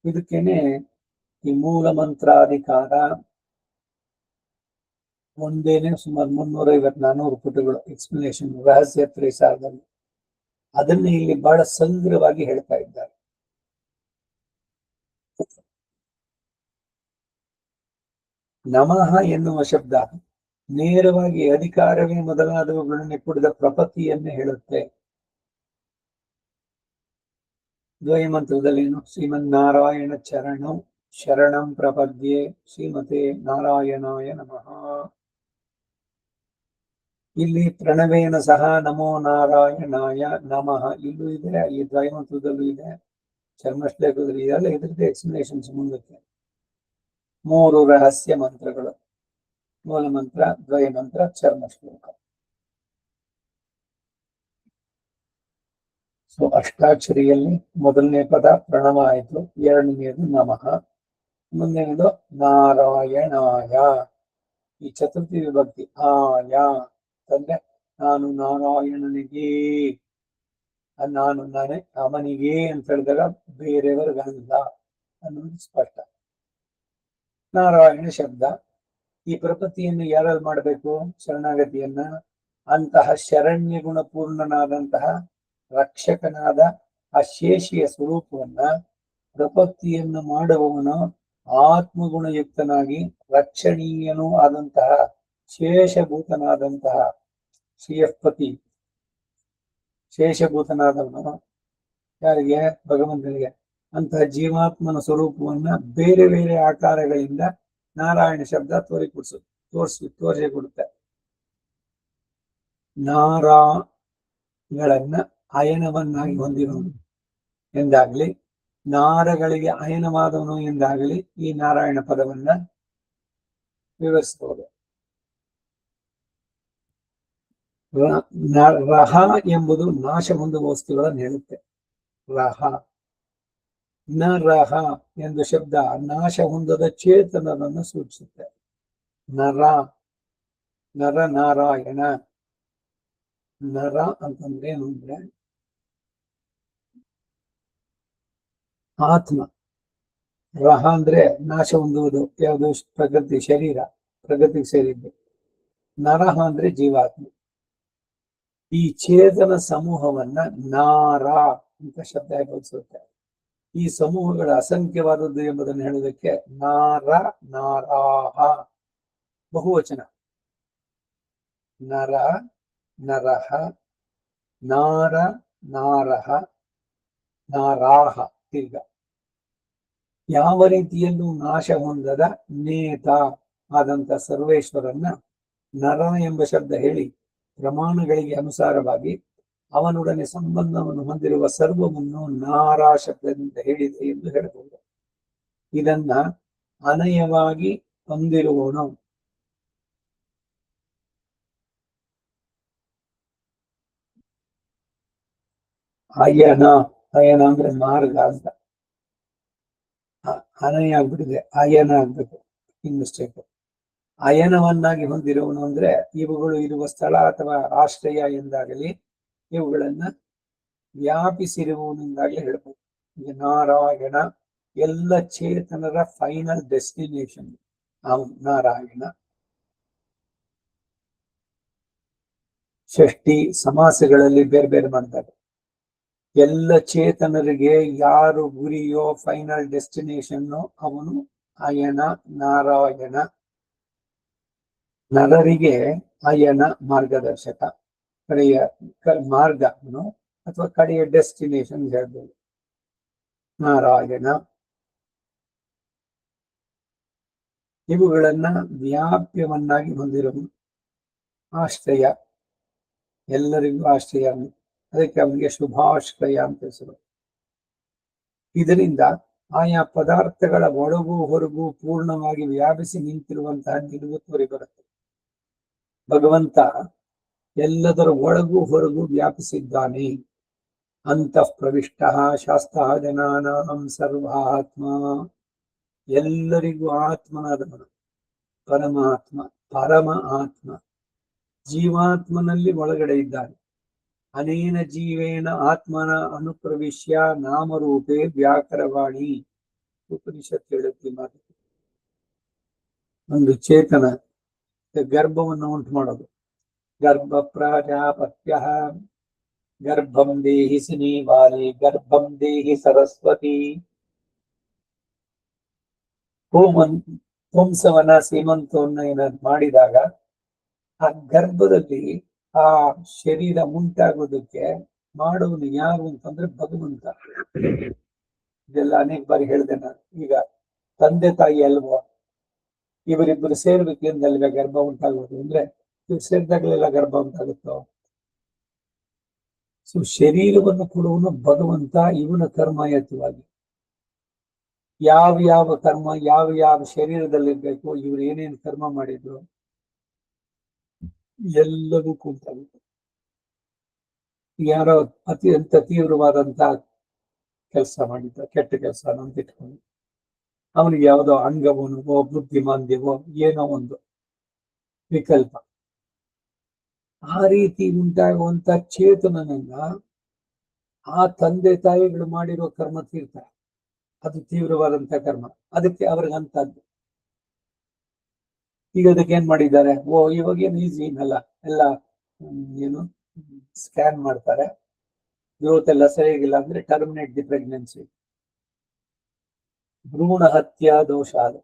ಇದಕ್ಕೇನೆ ಈ ಮೂಲ ಮಂತ್ರಾಧಿಕಾರ ಒಂದೇನೆ ಸುಮಾರು 350-400 ಪುಟಗಳು ಎಕ್ಸ್ಪ್ಲನೇಷನ್ ರಹಸ್ಯ ತ್ರೈಸಾರದಲ್ಲಿ. ಅದನ್ನ ಇಲ್ಲಿ ಬಹಳ ಸಂಗ್ರಹವಾಗಿ ಹೇಳ್ತಾ ಇದ್ದಾರೆ. ನಮಃ ಎನ್ನುವ ಶಬ್ದ ನೇರವಾಗಿ ಅಧಿಕಾರವೇ ಮೊದಲಾದವುಗಳನ್ನು ಕೂಡಿದ ಪ್ರಪತ್ತಿಯನ್ನೇ ಹೇಳುತ್ತೆ. ದ್ವಯಮಂತ್ರದಲ್ಲೇನು ಶ್ರೀಮನ್ನಾರಾಯಣ ಚರಣಂ ಶರಣಂ ಪ್ರಪದ್ಯೆ ಶ್ರೀಮತೆ ನಾರಾಯಣಾಯ ನಮಃ. ಇಲ್ಲಿ ಪ್ರಣವೇನ ಸಹ ನಮೋ ನಾರಾಯಣಾಯ ನಮಃ ಇಲ್ಲೂ ಇದೆ, ಈ ದ್ವಯಮಂತ್ರದಲ್ಲೂ ಇದೆ, ಚರ್ಮಶ್ಲೇಖದಲ್ಲಿ ಇದೆಲ್ಲ ಇದ್ರದ್ದು ಎಕ್ಸ್ಪ್ಲನೇಷನ್ಸ್ ಮುಂದಕ್ಕೆ. 3 ರಹಸ್ಯ ಮಂತ್ರಗಳು, ಮೂಲ ಮಂತ್ರ, ದ್ವಯ ಮಂತ್ರ, ಚರ್ಮಶ್ಲೋಕ. ಸೊ ಅಷ್ಟಾಕ್ಷರಿಯಲ್ಲಿ ಮೊದಲನೇ ಪದ ಪ್ರಣವ ಆಯ್ತು, ಎರಡನೆಯದು ನಮಃ, ಮುಂದಿನದು ನಾರಾಯಣಾಯ. ಈ ಚತುರ್ಥಿ ವಿಭಕ್ತಿ ಆಯ ಅಂದ್ರೆ ನಾನು ನಾರಾಯಣನಿಗೆ, ನಾನು ನಾನೇ ಅವನಿಗೆ ಅಂತ ಹೇಳಿದಾಗ ಬೇರೆಯವರಿಗಲ್ಲ ಅನ್ನೋದು ಸ್ಪಷ್ಟ. ನಾರಾಯಣ ಶಬ್ದ ಈ ಪ್ರಪತ್ತಿಯನ್ನು ಯಾರಲ್ಲಿ ಮಾಡಬೇಕು? ಶರಣಾಗತಿಯನ್ನ ಅಂತಹ ಶರಣ್ಯ ಗುಣಪೂರ್ಣನಾದಂತಹ ರಕ್ಷಕನಾದ ಆ ಶೇಷಿಯ ಸ್ವರೂಪವನ್ನ ಪ್ರಪತ್ತಿಯನ್ನು ಮಾಡುವವನು ಆತ್ಮಗುಣಯುಕ್ತನಾಗಿ ರಕ್ಷಣೀಯನೂ ಆದಂತಹ ಶೇಷಭೂತನಾದಂತಹ ಶ್ರೀಯಪತಿ, ಶೇಷಭೂತನಾದವನು ಯಾರಿಗೆ? ಭಗವಂತನಿಗೆ. ಅಂತಹ ಜೀವಾತ್ಮನ ಸ್ವರೂಪವನ್ನ ಬೇರೆ ಬೇರೆ ಆಕಾರಗಳಿಂದ ನಾರಾಯಣ ಶಬ್ದ ತೋರಿಸಿಕೊಡುತ್ತೆ. ನಾರಗಳನ್ನ ಅಯನವನ್ನಾಗಿ ಹೊಂದಿರುವನು ಎಂದಾಗ್ಲಿ, ನಾರಗಳಿಗೆ ಅಯನವಾದವನು ಎಂದಾಗಲಿ ಈ ನಾರಾಯಣ ಪದವನ್ನ ವಿವರಿಸಬಹುದು. ರಹ ಎಂಬುದು ನಾಶ ಹೊಂದುವ ವಸ್ತುಗಳನ್ನು ಹೇಳುತ್ತೆ. ರಹ ನರಹ ಎಂದು ಶಬ್ದ ನಾಶ ಹೊಂದದ ಚೇತನರನ್ನು ಸೂಚಿಸುತ್ತೆ. ನರ, ನರ ನಾರಾಯಣ. ನರ ಅಂತಂದ್ರೆ ಏನು ಅಂದ್ರೆ ಆತ್ಮ. ರಹ ಅಂದ್ರೆ ನಾಶ ಹೊಂದುವುದು, ಯಾವುದು? ಪ್ರಕೃತಿ, ಶರೀರ, ಪ್ರಕೃತಿಗೆ ಸೇರಿದ್ದು. ನರಹ ಅಂದ್ರೆ ಜೀವಾತ್ಮ. ಈ ಚೇತನ ಸಮೂಹವನ್ನ ನಾರ ಅಂತ ಶಬ್ದ ಬಳಸುತ್ತೆ. ಈ ಸಮೂಹಗಳ ಅಸಂಖ್ಯವಾದದ್ದು ಎಂಬುದನ್ನು ಹೇಳುವುದಕ್ಕೆ ನಾರ, ನಾರಾಹ ಬಹುವಚನ. ನರ, ನರಹ, ನಾರ, ನಾರಹ, ನಾರಾಹ. ಈಗ ಯಾವ ರೀತಿಯಲ್ಲೂ ನಾಶ ಹೊಂದದ ನೇತ ಆದಂತ ಸರ್ವೇಶ್ವರನ್ನ ನರ ಎಂಬ ಶಬ್ದ ಹೇಳಿ ಪ್ರಮಾಣಗಳಿಗೆ ಅನುಸಾರವಾಗಿ ಅವನೊಡನೆ ಸಂಬಂಧವನ್ನು ಹೊಂದಿರುವ ಸರ್ವವನ್ನು ನಾರಾ ಶಬ್ದದಿಂದ ಹೇಳಿದೆ ಎಂದು ಹೇಳಬಹುದು. ಇದನ್ನ ಅನಯವಾಗಿ ಹೊಂದಿರುವವನು. ಅಯನ, ಅಯನ ಅಂದ್ರೆ ಮಾರ್ಗ ಅಂತ. ಅನಯ ಆಗ್ಬಿಟ್ಟಿದೆ, ಅಯನ ಆಗ್ಬೇಕು, ಇನ್ ಮಿಸ್ಟೇಕ್. ಅಯನವನ್ನಾಗಿ ಹೊಂದಿರುವನು ಅಂದ್ರೆ ಇವುಗಳು ಇರುವ ಸ್ಥಳ ಅಥವಾ ಆಶ್ರಯ ಎಂದಾಗಲಿ, ಇವುಗಳನ್ನ ವ್ಯಾಪಿಸಿರುವವನಿಂದಾಗಲಿ ಹೇಳ್ಬೋದು. ಈಗ ನಾರಾಯಣ ಎಲ್ಲ ಚೇತನರ ಫೈನಲ್ ಡೆಸ್ಟಿನೇಷನ್ ಅವನು ನಾರಾಯಣ. ಷಷ್ಠಿ ಸಮಾಸಗಳಲ್ಲಿ ಬೇರೆ ಬೇರೆ ಮಾಡ್ತಾರೆ. ಎಲ್ಲ ಚೇತನರಿಗೆ ಯಾರು ಗುರಿಯೋ, ಫೈನಲ್ ಡೆಸ್ಟಿನೇಷನ್ ಅವನು ಅಯನ, ನಾರಾಯಣ. ನರರಿಗೆ ಅಯನ ಮಾರ್ಗದರ್ಶಕ, ಕಡೆಯ ಮಾರ್ಗನು ಅಥವಾ ಕಡೆಯ ಡೆಸ್ಟಿನೇಷನ್ ಹೇಳ್ಬೋದು ನಾರಾಯಣ. ಇವುಗಳನ್ನ ವ್ಯಾಪ್ಯವನ್ನಾಗಿ ಹೊಂದಿರುವ ಆಶ್ರಯ, ಎಲ್ಲರಿಗೂ ಆಶ್ರಯ. ಅದಕ್ಕೆ ಅವನಿಗೆ ಶುಭಾಶ್ರಯ ಅಂತ ಹೆಸರು. ಇದರಿಂದ ಆಯಾ ಪದಾರ್ಥಗಳ ಒಳಗೂ ಹೊರಗೂ ಪೂರ್ಣವಾಗಿ ವ್ಯಾಪಿಸಿ ನಿಂತಿರುವಂತಹ ನಿಲುವು ತೋರಿ ಬರುತ್ತೆ. ಭಗವಂತ ಎಲ್ಲದರ ಒಳಗೂ ಹೊರಗೂ ವ್ಯಾಪಿಸಿದ್ದಾನೆ. ಅಂತಃ ಪ್ರವಿಷ್ಟ ಶಾಸ್ತ್ರ ಜನಾನಾಂ ಸರ್ವಾತ್ಮ, ಎಲ್ಲರಿಗೂ ಆತ್ಮನಾದವನು ಪರಮಾತ್ಮ. ಪರಮ ಆತ್ಮ ಜೀವಾತ್ಮನಲ್ಲಿ ಒಳಗಡೆ ಇದ್ದಾನೆ. ಅನೇನ ಜೀವೇನ ಆತ್ಮನ ಅನುಪ್ರವಿಶ್ಯ ನಾಮರೂಪೇ ವ್ಯಾಕರವಾಣಿ. ಉಪನಿಷತ್ ಹೇಳುತ್ತೆ ಮಾತು. ಒಂದು ಚೇತನ ಗರ್ಭವನ್ನು ಉಂಟು ಮಾಡೋದು. ಗರ್ಭ ಪ್ರಾಜಾಪತ್ಯ ಗರ್ಭಂ ದೇಹಿ ಸಿನೀವಾಲಿ ಗರ್ಭಂ ದೇಹಿ ಸರಸ್ವತಿ. ಪುಂಸವನ ಸೀಮಂತವನ್ನ ಏನಾದ್ರು ಮಾಡಿದಾಗ ಆ ಗರ್ಭದಲ್ಲಿ ಆ ಶರೀರ ಉಂಟಾಗೋದಕ್ಕೆ ಮಾಡುವನು ಯಾರು ಅಂತಂದ್ರೆ ಭಗವಂತ. ಇದೆಲ್ಲ ಅನೇಕ ಬಾರಿ ಹೇಳಿದೆ ನಾನು. ಈಗ ತಂದೆ ತಾಯಿ ಅಲ್ವೋ, ಇವರಿಬ್ಬರು ಸೇರ್ಬೇಕೆಂದಲ್ವೇ ಗರ್ಭ ಉಂಟಾಗೋದು. ಅಂದ್ರೆ ಇವ್ರು ಸೇರಿದಾಗಲೆಲ್ಲ ಗರ್ಭ ಉಂಟಾಗುತ್ತೋ. ಸೊ ಶರೀರವನ್ನು ಕೊಡುವನು ಭಗವಂತ. ಇವನ ಕರ್ಮಯತ್ವಾಗಿ ಯಾವ ಯಾವ ಕರ್ಮ ಯಾವ ಯಾವ ಶರೀರದಲ್ಲಿರ್ಬೇಕು, ಇವ್ರು ಏನೇನು ಕರ್ಮ ಮಾಡಿದ್ರು ಎಲ್ಲವೂ ಕೂತಾಗುತ್ತೆ. ಯಾರೋ ಅತ್ಯಂತ ತೀವ್ರವಾದಂತ ಕೆಲಸ ಮಾಡಿದ್ದ, ಕೆಟ್ಟ ಕೆಲಸ ಅಂತ ಇಟ್ಕೊಂಡು ಅವನಿಗೆ ಯಾವುದೋ ಅಂಗವೋ ಬುದ್ಧಿಮಾಂದ್ಯವೋ ಏನೋ ಒಂದು ವಿಕಲ್ಪ, ಆ ರೀತಿ ಉಂಟಾಗುವಂತ ಚೇತನನನ್ನ ಆ ತಂದೆ ತಾಯಿಗಳು ಮಾಡಿರೋ ಕರ್ಮ ತೀರ್ಥ, ಅದು ತೀವ್ರವಾದಂತ ಕರ್ಮ. ಅದಕ್ಕೆ ಅವ್ರಿಗಂತದ್ದು. ಈಗ ಅದಕ್ಕೆ ಏನ್ ಮಾಡಿದ್ದಾರೆ, ಇವಾಗ ಏನು ಈಸಿ ಏನಲ್ಲ, ಎಲ್ಲ ಏನು ಸ್ಕ್ಯಾನ್ ಮಾಡ್ತಾರೆ, ಗ್ರೋತ್ ಎಲ್ಲ ಸರಿಯಾಗಿಲ್ಲ ಅಂದ್ರೆ ಟರ್ಮಿನೇಟ್ ದಿ ಪ್ರೆಗ್ನೆನ್ಸಿ, ಭ್ರೂಣ ಹತ್ಯಾ ದೋಷ ಅದು.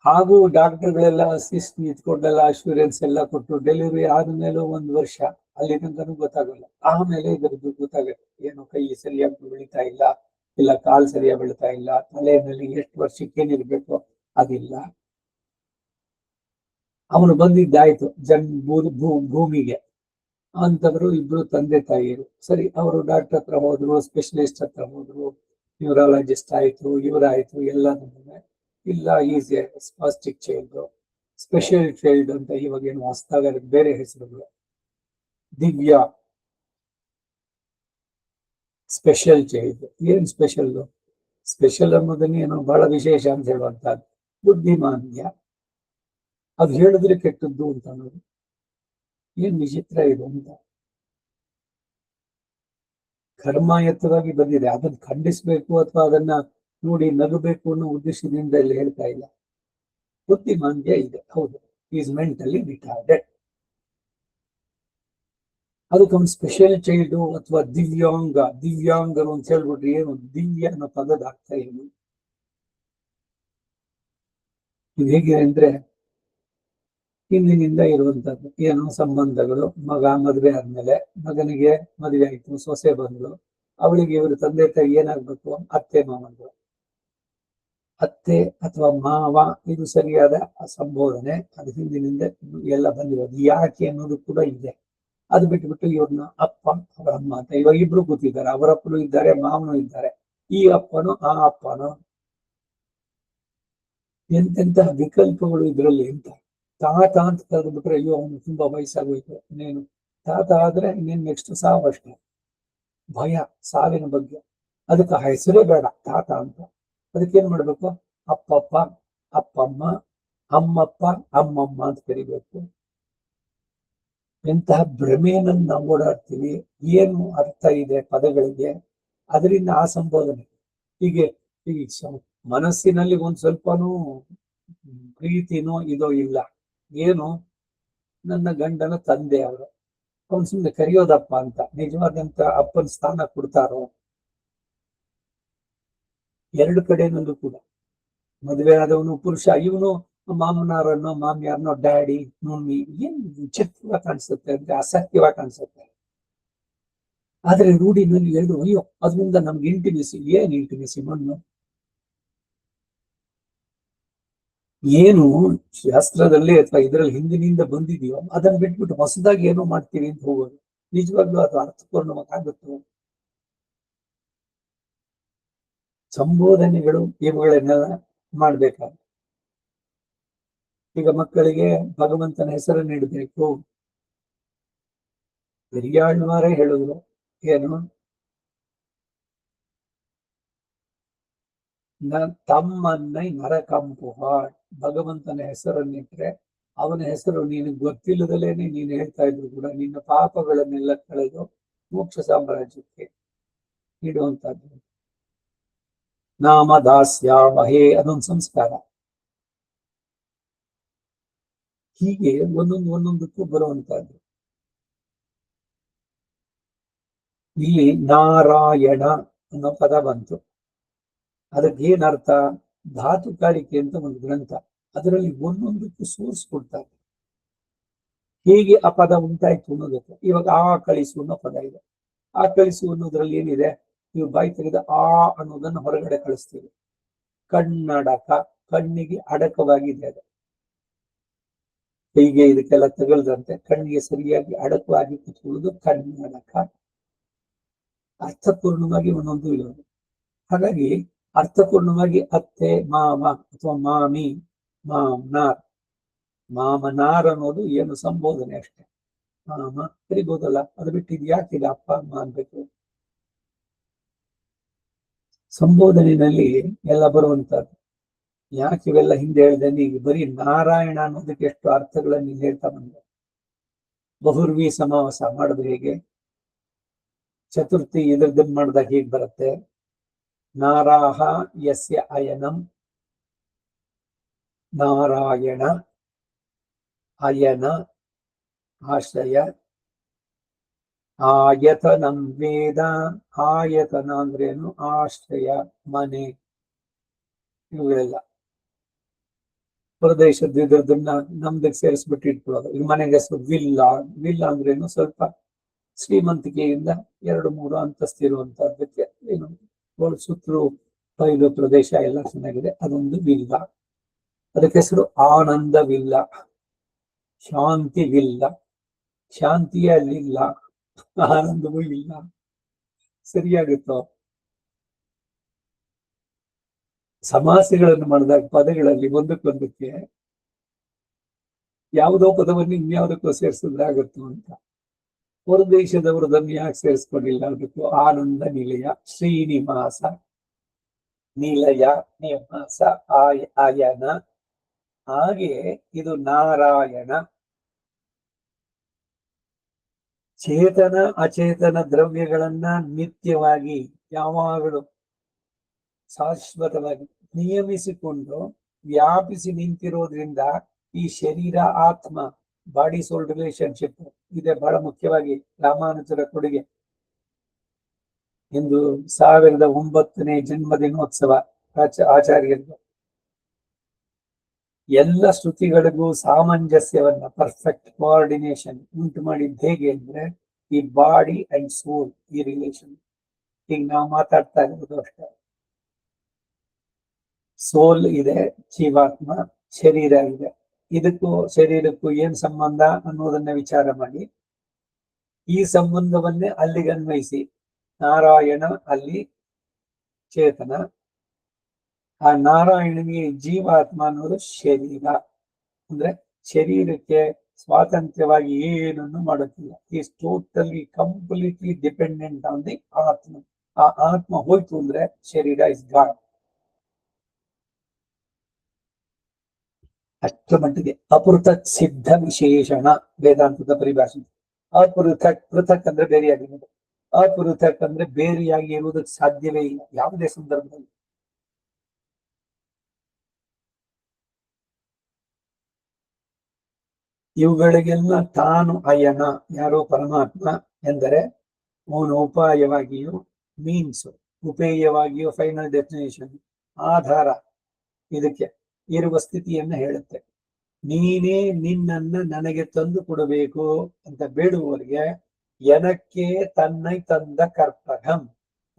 ಹಾಗೂ ಡಾಕ್ಟರ್ಗಳೆಲ್ಲ ನಿಂತ್ಕೊಂಡೆಲ್ಲ ಅಶ್ಯೂರೆನ್ಸ್ ಎಲ್ಲ ಕೊಟ್ಟು ಡೆಲಿವರಿ ಆದ್ಮೇಲೆ 1 ವರ್ಷ ಅಲ್ಲಿ ತನಕ ಗೊತ್ತಾಗಲ್ಲ. ಆಮೇಲೆ ಇದ್ರದ್ದು ಗೊತ್ತಾಗುತ್ತೆ, ಏನು ಕೈ ಸರಿಯಾಗಿ ಬೆಳಿತಾ ಇಲ್ಲ, ಇಲ್ಲ ಕಾಲು ಸರಿಯಾಗಿ ಬೆಳಿತಾ ಇಲ್ಲ, ತಲೆಯಲ್ಲಿ ಎಷ್ಟು ವರ್ಷಕ್ಕೆ ಏನಿರ್ಬೇಕು ಅದಿಲ್ಲ. ಅವನು ಬಂದಿದ್ದಾಯ್ತು ಭೂಮಿಗೆ ಅಂತಂದ್ರು. ಇಬ್ರು ತಂದೆ ತಾಯಿಯರು ಸರಿ, ಅವರು ಡಾಕ್ಟರ್ ಹತ್ರ ಹೋದ್ರು, ಸ್ಪೆಷಲಿಸ್ಟ್ ಹತ್ರ ಹೋದ್ರು, ನ್ಯೂರಾಲಜಿಸ್ಟ್ ಆಯ್ತು, ಇವರಾಯ್ತು, ಎಲ್ಲ ಇಲ್ಲ is a spastic child, special child ಅಂತ ಇವಾಗ ಏನು ಹೊಸದಾಗ ಬೇರೆ ಹೆಸರುಗಳು. Divya special child. ಏನ್ ಸ್ಪೆಷಲ್? ಸ್ಪೆಷಲ್ ಅನ್ನೋದನ್ನ ಏನೋ ಬಹಳ ವಿಶೇಷ ಅಂತ ಹೇಳುವಂತಹದ್ದು. ಬುದ್ಧಿಮಾನ್ಯ, ಅದು ಹೇಳಿದ್ರೆ ಕೆಟ್ಟದ್ದು ಅಂತ ಅನ್ನೋದು. ಏನ್ ವಿಚಿತ್ರ ಇದು ಅಂತ. ಕರ್ಮಾಯತ್ತವಾಗಿ ಬಂದಿದೆ, ಅದನ್ನ ಖಂಡಿಸ್ಬೇಕು ಅಥವಾ ಅದನ್ನ ನೋಡಿ ನಗಬೇಕು ಅನ್ನೋ ಉದ್ದೇಶದಿಂದ ಇಲ್ಲಿ ಹೇಳ್ತಾ ಇಲ್ಲ. ಬುದ್ಧಿಮಾಂದ್ಯ ಇದೆ, ಹೌದು, ಈಸ್ ಮೆಂಟಲಿ ರಿಟಾರ್ಡೆಡ್. ಅದಕ್ಕೊಂದು ಸ್ಪೆಷಲ್ ಚೈಲ್ಡ್ ಅಥವಾ ದಿವ್ಯಾಂಗರು ಅಂತ ಹೇಳ್ಬಿಟ್ರೆ ಏನು ದಿವ್ಯ ಅನ್ನೋ ಪದದ ಅರ್ಥ ಏನು? ಇದು ಹೇಗೆ ಅಂದ್ರೆ ಹಿಂದಿನಿಂದ ಇರುವಂತದ್ದು ಏನೋ ಸಂಬಂಧಗಳು. ಮಗ ಮದುವೆ ಆದ್ಮೇಲೆ ಮಗನಿಗೆ ಮದುವೆ ಆಯ್ತು, ಸೊಸೆ ಬಂದ್ರು, ಅವಳಿಗೆ ಇವರು ತಂದೆ ತಾಯಿ ಏನಾಗ್ಬೇಕು? ಅತ್ತೆ ಮಾವಂದ್ರು. ಅತ್ತೆ ಅಥವಾ ಮಾವ ಇದು ಸರಿಯಾದ ಸಂಬೋಧನೆ, ಅದು ಹಿಂದಿನಿಂದ ಎಲ್ಲ ಬಂದಿರೋದು. ಯಾಕೆ ಅನ್ನೋದು ಕೂಡ ಇದೆ. ಅದು ಬಿಟ್ಬಿಟ್ಟು ಇವ್ರನ್ನ ಅಪ್ಪ ಅವರ ಅಮ್ಮ ಅಂತ ಇವಾಗ ಇಬ್ರು ಕೂತಿದ್ದಾರೆ. ಅವರಪ್ಪನು ಇದ್ದಾರೆ, ಮಾವನು ಇದ್ದಾರೆ. ಈ ಅಪ್ಪನು ಆ ಅಪ್ಪನು, ಎಂತೆಂತ ವಿಕಲ್ಪಗಳು ಇದ್ರಲ್ಲಿ ಅಂತ. ತಾತ ಅಂತ ಕರೆದ್ಬಿಟ್ರೆ ಅಯ್ಯೋ ಅವನು ತುಂಬಾ ವಯಸ್ಸಾಗೋಯ್ತು, ಇನ್ನೇನು ತಾತ ಆದ್ರೆ ಇನ್ನೇನು ನೆಕ್ಸ್ಟ್ ಸಾವಷ್ಟೇ. ಭಯ ಸಾವಿನ ಬಗ್ಗೆ. ಅದಕ್ಕೆ ಹೆಸರೇ ಬೇಡ ತಾತ ಅಂತ. ಅದಕ್ಕೇನ್ ಮಾಡ್ಬೇಕು? ಅಪ್ಪಪ್ಪ, ಅಪ್ಪಮ್ಮ, ಅಮ್ಮಪ್ಪ, ಅಮ್ಮಮ್ಮ ಅಂತ ಕರಿಬೇಕು. ಎಂತಹ ಭ್ರಮೆಯನ್ನು ನಾವು ಓಡಾಡ್ತೀವಿ. ಏನು ಅರ್ಥ ಇದೆ ಪದಗಳಿಗೆ, ಅದರಿಂದ ಆ ಸಂಬೋಧನೆ. ಹೀಗೆ ಈಗ ಮನಸ್ಸಿನಲ್ಲಿ ಒಂದ್ ಸ್ವಲ್ಪನೂ ಪ್ರೀತಿನೋ ಇದೋ ಇಲ್ಲ. ಏನು, ನನ್ನ ಗಂಡನ ತಂದೆ ಅವರು, ಅವನು ಸುಮ್ಮನೆ ಕರೆಯೋದಪ್ಪ ಅಂತ ನಿಜವಾದಂತ ಅಪ್ಪನ ಸ್ಥಾನ ಕೊಡ್ತಾರೋ? ಎರಡು ಕಡೆನಲ್ಲೂ ಕೂಡ ಮದುವೆ ಆದವನು ಪುರುಷ, ಇವನು ಮಾಮನಾರನ್ನೋ ಮಾಮಿಯಾರನೋ ಡ್ಯಾಡಿ ಮಮ್ಮಿ. ಏನ್ ವಿಚಿತ್ರವಾಗಿ ಕಾಣಿಸುತ್ತೆ ಅಂದ್ರೆ ಅಸಹ್ಯವಾಗಿ ಕಾಣಿಸುತ್ತೆ. ಆದ್ರೆ ರೂಢಿನಲ್ಲಿ ಹೇಳಿದ್ರು ಅಯ್ಯೋ ಅದರಿಂದ ನಮ್ಗೆ ಇಂಟಿಮೆಸಿ. ಏನ್ ಇಂಟಿಮೆಸಿ? ಮಣ್ಣು ಏನು ಶಾಸ್ತ್ರದಲ್ಲಿ ಅಥವಾ ಇದರಲ್ಲಿ ಹಿಂದಿನಿಂದ ಬಂದಿದೆಯೋ ಅದನ್ನ ಬಿಟ್ಬಿಟ್ಟು ಹೊಸದಾಗಿ ಏನೋ ಮಾಡ್ತೀವಿ ಅಂತ ಹೋಗೋದು. ನಿಜವಾಗ್ಲೂ ಅದು ಅರ್ಥಪೂರ್ಣವಾಗಿ ಆಗುತ್ತೋ? ಸಂಬೋಧನೆಗಳು ಇವುಗಳನ್ನೆಲ್ಲ ಮಾಡ್ಬೇಕಾಗುತ್ತೆ. ಈಗ ಮಕ್ಕಳಿಗೆ ಭಗವಂತನ ಹೆಸರನ್ನು ಇಡಬೇಕು. ಹಿರಿಯಾಳ್ವಾರೇ ಹೇಳಿದ್ರು, ಏನು ತಮ್ಮನ್ನೈ ನರಕಂಪುಹಾಳ್, ಭಗವಂತನ ಹೆಸರನ್ನಿಟ್ರೆ ಅವನ ಹೆಸರು ನೀನು ಗೊತ್ತಿಲ್ಲದಲೇನೆ ನೀನು ಹೇಳ್ತಾ ಇದ್ರು ಕೂಡ ನಿನ್ನ ಪಾಪಗಳನ್ನೆಲ್ಲ ಕಳೆದು ಮೋಕ್ಷ ಸಾಮ್ರಾಜ್ಯಕ್ಕೆ ನೀಡುವಂತದ್ದು. ನಾಮ ದಾಸ್ಯಾಮಹೇ ಅದೊಂದು ಸಂಸ್ಕಾರ. ಹೀಗೆ ಒಂದೊಂದಕ್ಕೂ ಬರುವಂತಹದ್ದು. ಇಲ್ಲಿ ನಾರಾಯಣ ಅನ್ನೋ ಪದ ಬಂತು. ಅದಕ್ಕೆ ಏನರ್ಥ? ಧಾತುಕಾರಿಕೆ ಅಂತ ಒಂದು ಗ್ರಂಥ, ಅದರಲ್ಲಿ ಒಂದೊಂದಕ್ಕೂ ಸೋರ್ಸ್ ಕೊಡ್ತಾರೆ, ಹೇಗೆ ಆ ಪದ ಉಂಟಾಯ್ತು ಅನ್ನೋದಕ್ಕೆ. ಇವಾಗ ಆ ಕಳಿಸು ಅನ್ನೋ ಪದ ಇದೆ. ಆ ಕಳಿಸು ಅನ್ನೋದ್ರಲ್ಲಿ ಏನಿದೆ? ನೀವು ಬಾಯಿ ತೆಗೆದ ಆ ಅನ್ನೋದನ್ನು ಹೊರಗಡೆ ಕಳಿಸ್ತೀವಿ. ಕನ್ನಡಕ, ಕಣ್ಣಿಗೆ ಅಡಕವಾಗಿದೆ ಅದು. ಹೀಗೆ ಇದಕ್ಕೆಲ್ಲ ತಗಲ್ದಂತೆ ಕಣ್ಣಿಗೆ ಸರಿಯಾಗಿ ಅಡಕವಾಗಿ ಕೂತ್ಕೊಳ್ಳೋದು ಕನ್ನಡಕ. ಅರ್ಥಪೂರ್ಣವಾಗಿ ಒಂದೊಂದು ಇರೋದು. ಹಾಗಾಗಿ ಅರ್ಥಪೂರ್ಣವಾಗಿ ಅತ್ತೆ, ಮಾಮ ಅಥವಾ ಮಾಮಿ, ಮಾಮನಾರ್. ಮಾಮನಾರ್ ಅನ್ನೋದು ಏನು ಸಂಬೋಧನೆ ಅಷ್ಟೇ. ಮಾಮ ಕರಿಬೋದಲ್ಲ, ಅದು ಬಿಟ್ಟಿದ್ ಯಾಕಿದೆ ಅಪ್ಪ ಅಮ್ಮ ಅನ್ಬೇಕು? ಸಂಬೋಧನೆಯಲ್ಲಿ ಎಲ್ಲ ಬರುವಂತದ್ದು. ಯಾಕೆ ಇವೆಲ್ಲ ಹಿಂದೆ ಹೇಳಿದೆ? ಈಗ ಬರೀ ನಾರಾಯಣ ಅನ್ನೋದಕ್ಕೆ ಎಷ್ಟು ಅರ್ಥಗಳನ್ನು ಇಲ್ಲಿ ಹೇಳ್ತಾ ಬಂದೆ. ಬಹುರ್ವಿ ಸಮಾವಾಸ ಮಾಡೋದು ಹೇಗೆ? ಚತುರ್ಥಿ ಇದ್ರದನ್ನ ಮಾಡಿದಾಗ ಹೇಗೆ ಬರುತ್ತೆ? ನಾರಾಹ ಯಸ್ಯ ಅಯನಂ, ನಾರಾಯಣ ಅಯನ ಆಶ್ರಯ, ಆಯತನಂ ವೇದ. ಆಯತನ ಅಂದ್ರೇನು? ಆಶ್ರಯ, ಮನೆ, ಇವುಗಳೆಲ್ಲ ಪ್ರದೇಶದ ಇದ್ರದನ್ನ ನಮ್ದಕ್ಕೆ ಸೇರಿಸ್ಬಿಟ್ಟು ಇಟ್ಕೊಳ್ಳೋದು. ಈಗ ಮನೆಗೆ ಹೆಸರು ವಿಲ್ಲ. ವಿಲ್ಲ ಅಂದ್ರೇನು? ಸ್ವಲ್ಪ ಶ್ರೀಮಂತಿಕೆಯಿಂದ 2-3 ಅಂತಸ್ತು ಇರುವಂತಹದ್ದಕ್ಕೆ ಏನು ಸುತ್ತಲೂ ಬಯಲು ಪ್ರದೇಶ ಎಲ್ಲ ಚೆನ್ನಾಗಿದೆ, ಅದೊಂದು ವಿಲ್ಲ. ಅದಕ್ಕೆ ಹೆಸರು ಆನಂದವಿಲ್ಲ, ಶಾಂತಿವಿಲ್ಲ. ಶಾಂತಿಯಲ್ಲಿಲ್ಲ, ಆನಂದವೂ ಇಲ್ಲ. ಸರಿಯಾಗುತ್ತೋ? ಸಮಾಸಗಳನ್ನು ಮಾಡಿದಾಗ ಪದಗಳಲ್ಲಿ ಒಂದಕ್ಕೊಂದಕ್ಕೆ ಯಾವುದೋ ಪದವನ್ನು ಇನ್ಯಾವುದಕ್ಕೂ ಸೇರಿಸಿದ್ರೆ ಆಗುತ್ತೋ ಅಂತ. ಹೊರದೇಶದವರದನ್ನು ಯಾಕೆ ಸೇರಿಸ್ಕೊಂಡಿಲ್ಲ? ಅದಕ್ಕೂ ಆನಂದ ನಿಲಯ, ಶ್ರೀನಿವಾಸ, ನಿಲಯ, ನಿವಾಸ, ಆಯನ. ಹಾಗೆ ಇದು ನಾರಾಯಣ. ಚೇತನ ಅಚೇತನ ದ್ರವ್ಯಗಳನ್ನ ನಿತ್ಯವಾಗಿ ಯಾವಾಗಲೂ ಶಾಶ್ವತವಾಗಿ ನಿಯಮಿಸಿಕೊಂಡು ವ್ಯಾಪಿಸಿ ನಿಂತಿರೋದ್ರಿಂದ ಈ ಶರೀರ ಆತ್ಮ ಬಾಡಿ ಸೋಲ್ ರಿಲೇಶನ್ಶಿಪ್ ಇದೆ ಬಹಳ ಮುಖ್ಯವಾಗಿ ರಾಮಾನುಜರ ಕೊಡುಗೆ. ಇಂದು 1009ನೇ ಜನ್ಮದಿನೋತ್ಸವ ಆಚಾರ್ಯರು. ಎಲ್ಲ ಶ್ರುತಿಗಳಿಗೂ ಸಾಮಂಜಸ್ಯವನ್ನ, ಪರ್ಫೆಕ್ಟ್ ಕೋಆರ್ಡಿನೇಷನ್ ಉಂಟು ಮಾಡಿದ್ದು ಹೇಗೆ ಅಂದ್ರೆ ಈ ಬಾಡಿ ಅಂಡ್ ಸೋಲ್, ಈ ರಿಲೇಷನ್. ಈಗ ನಾವು ಮಾತಾಡ್ತಾ ಇರೋದು ಅಷ್ಟೇ. ಸೋಲ್ ಇದೆ, ಜೀವಾತ್ಮ, ಶರೀರ ಇದೆ. ಇದಕ್ಕೂ ಶರೀರಕ್ಕೂ ಏನ್ ಸಂಬಂಧ ಅನ್ನೋದನ್ನ ವಿಚಾರ ಮಾಡಿ ಈ ಸಂಬಂಧವನ್ನೇ ಅಲ್ಲಿಗೆ ಅನ್ವಯಿಸಿ. ನಾರಾಯಣ ಅಲ್ಲಿ ಚೇತನ, ಆ ನಾರಾಯಣನಿಗೆ ಜೀವಾತ್ಮ ಅನ್ನೋದು ಶರೀರ. ಅಂದ್ರೆ ಶರೀರಕ್ಕೆ ಸ್ವಾತಂತ್ರ್ಯವಾಗಿ ಏನನ್ನು ಮಾಡುತ್ತಿಲ್ಲ. Is totally completely dependent on the ಆತ್ಮ. ಆ ಆತ್ಮ ಹೋಯ್ತು ಅಂದ್ರೆ ಶರೀರ ಇಸ್ ಗಾಡ್. ಅಷ್ಟರ ಮಟ್ಟಿಗೆ ಅಪೃಥಕ್ ಸಿದ್ಧ ವಿಶೇಷಣ ವೇದಾಂತದ ಪರಿಭಾಷೆ. ಅಪೃಥಕ್, ಪೃಥಕ್ ಅಂದ್ರೆ ಬೇರೆಯಾಗಿರುವುದು. ಅಪೃಥಕ್ ಅಂದ್ರೆ ಬೇರೆಯಾಗಿ ಇರುವುದಕ್ಕೆ ಸಾಧ್ಯವೇ ಇಲ್ಲ ಯಾವುದೇ ಸಂದರ್ಭದಲ್ಲಿ. ಇವುಗಳಿಗೆಲ್ಲ ತಾನು ಅಯನ, ಯಾರೋ ಪರಮಾತ್ಮ ಎಂದರೆ ಅವನು ಉಪಾಯವಾಗಿಯೂ, ಮೀನ್ಸ್ ಉಪೇಯವಾಗಿಯೂ, ಫೈನಲ್ ಡೆಸ್ಟಿನೇಷನ್, ಆಧಾರ ಇದಕ್ಕೆ ಇರುವ ಸ್ಥಿತಿಯನ್ನ ಹೇಳುತ್ತೆ. ನೀನೇ ನಿನ್ನನ್ನ ನನಗೆ ತಂದು ಕೊಡಬೇಕು ಅಂತ ಬೇಡುವವರಿಗೆ ಎನಕ್ಕೆ ತನ್ನೈ ತಂದ ಕರ್ಪಗಂ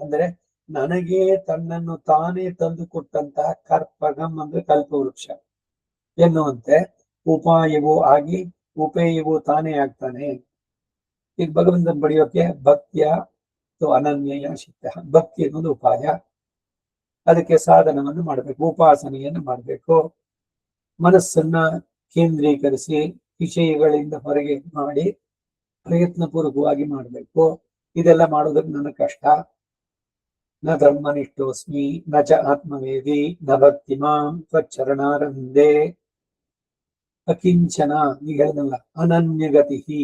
ಅಂದ್ರೆ ನನಗೆ ತನ್ನನ್ನು ತಾನೇ ತಂದು ಕೊಟ್ಟಂತಹ ಕರ್ಪಗಂ ಅಂದ್ರೆ ಕಲ್ಪವೃಕ್ಷ ಎನ್ನುವಂತೆ ಉಪಾಯವೂ ಆಗಿ ಉಪೇಯವೂ ತಾನೇ ಆಗ್ತಾನೆ. ಈಗ ಭಗವಂತನ ಪಡೆಯೋಕೆ ಭಕ್ತಿಯ ಅನನ್ಯ ಶಿಕ್ತ, ಭಕ್ತಿ ಅನ್ನೋದು ಉಪಾಯ. ಅದಕ್ಕೆ ಸಾಧನವನ್ನು ಮಾಡಬೇಕು, ಉಪಾಸನೆಯನ್ನು ಮಾಡಬೇಕು. ಮನಸ್ಸನ್ನ ಕೇಂದ್ರೀಕರಿಸಿ ವಿಷಯಗಳಿಂದ ಹೊರಗೆ ಮಾಡಿ ಪ್ರಯತ್ನ ಪೂರ್ವಕವಾಗಿ ಮಾಡಬೇಕು. ಇದೆಲ್ಲ ಮಾಡೋದಕ್ಕೆ ನನಗೆ ಕಷ್ಟ. ನ ಧರ್ಮನಿಷ್ಠೋಸ್ಮಿ ನ ಚ ಆತ್ಮವೇದಿ ನ ಭಕ್ತಿಮಾಂ ತ್ವಚ್ಚರಣಾರಂದೇ ಅಕಿಂಚನ. ಈಗ ಹೇಳಿದಲ್ಲ, ಅನನ್ಯಗತಿ.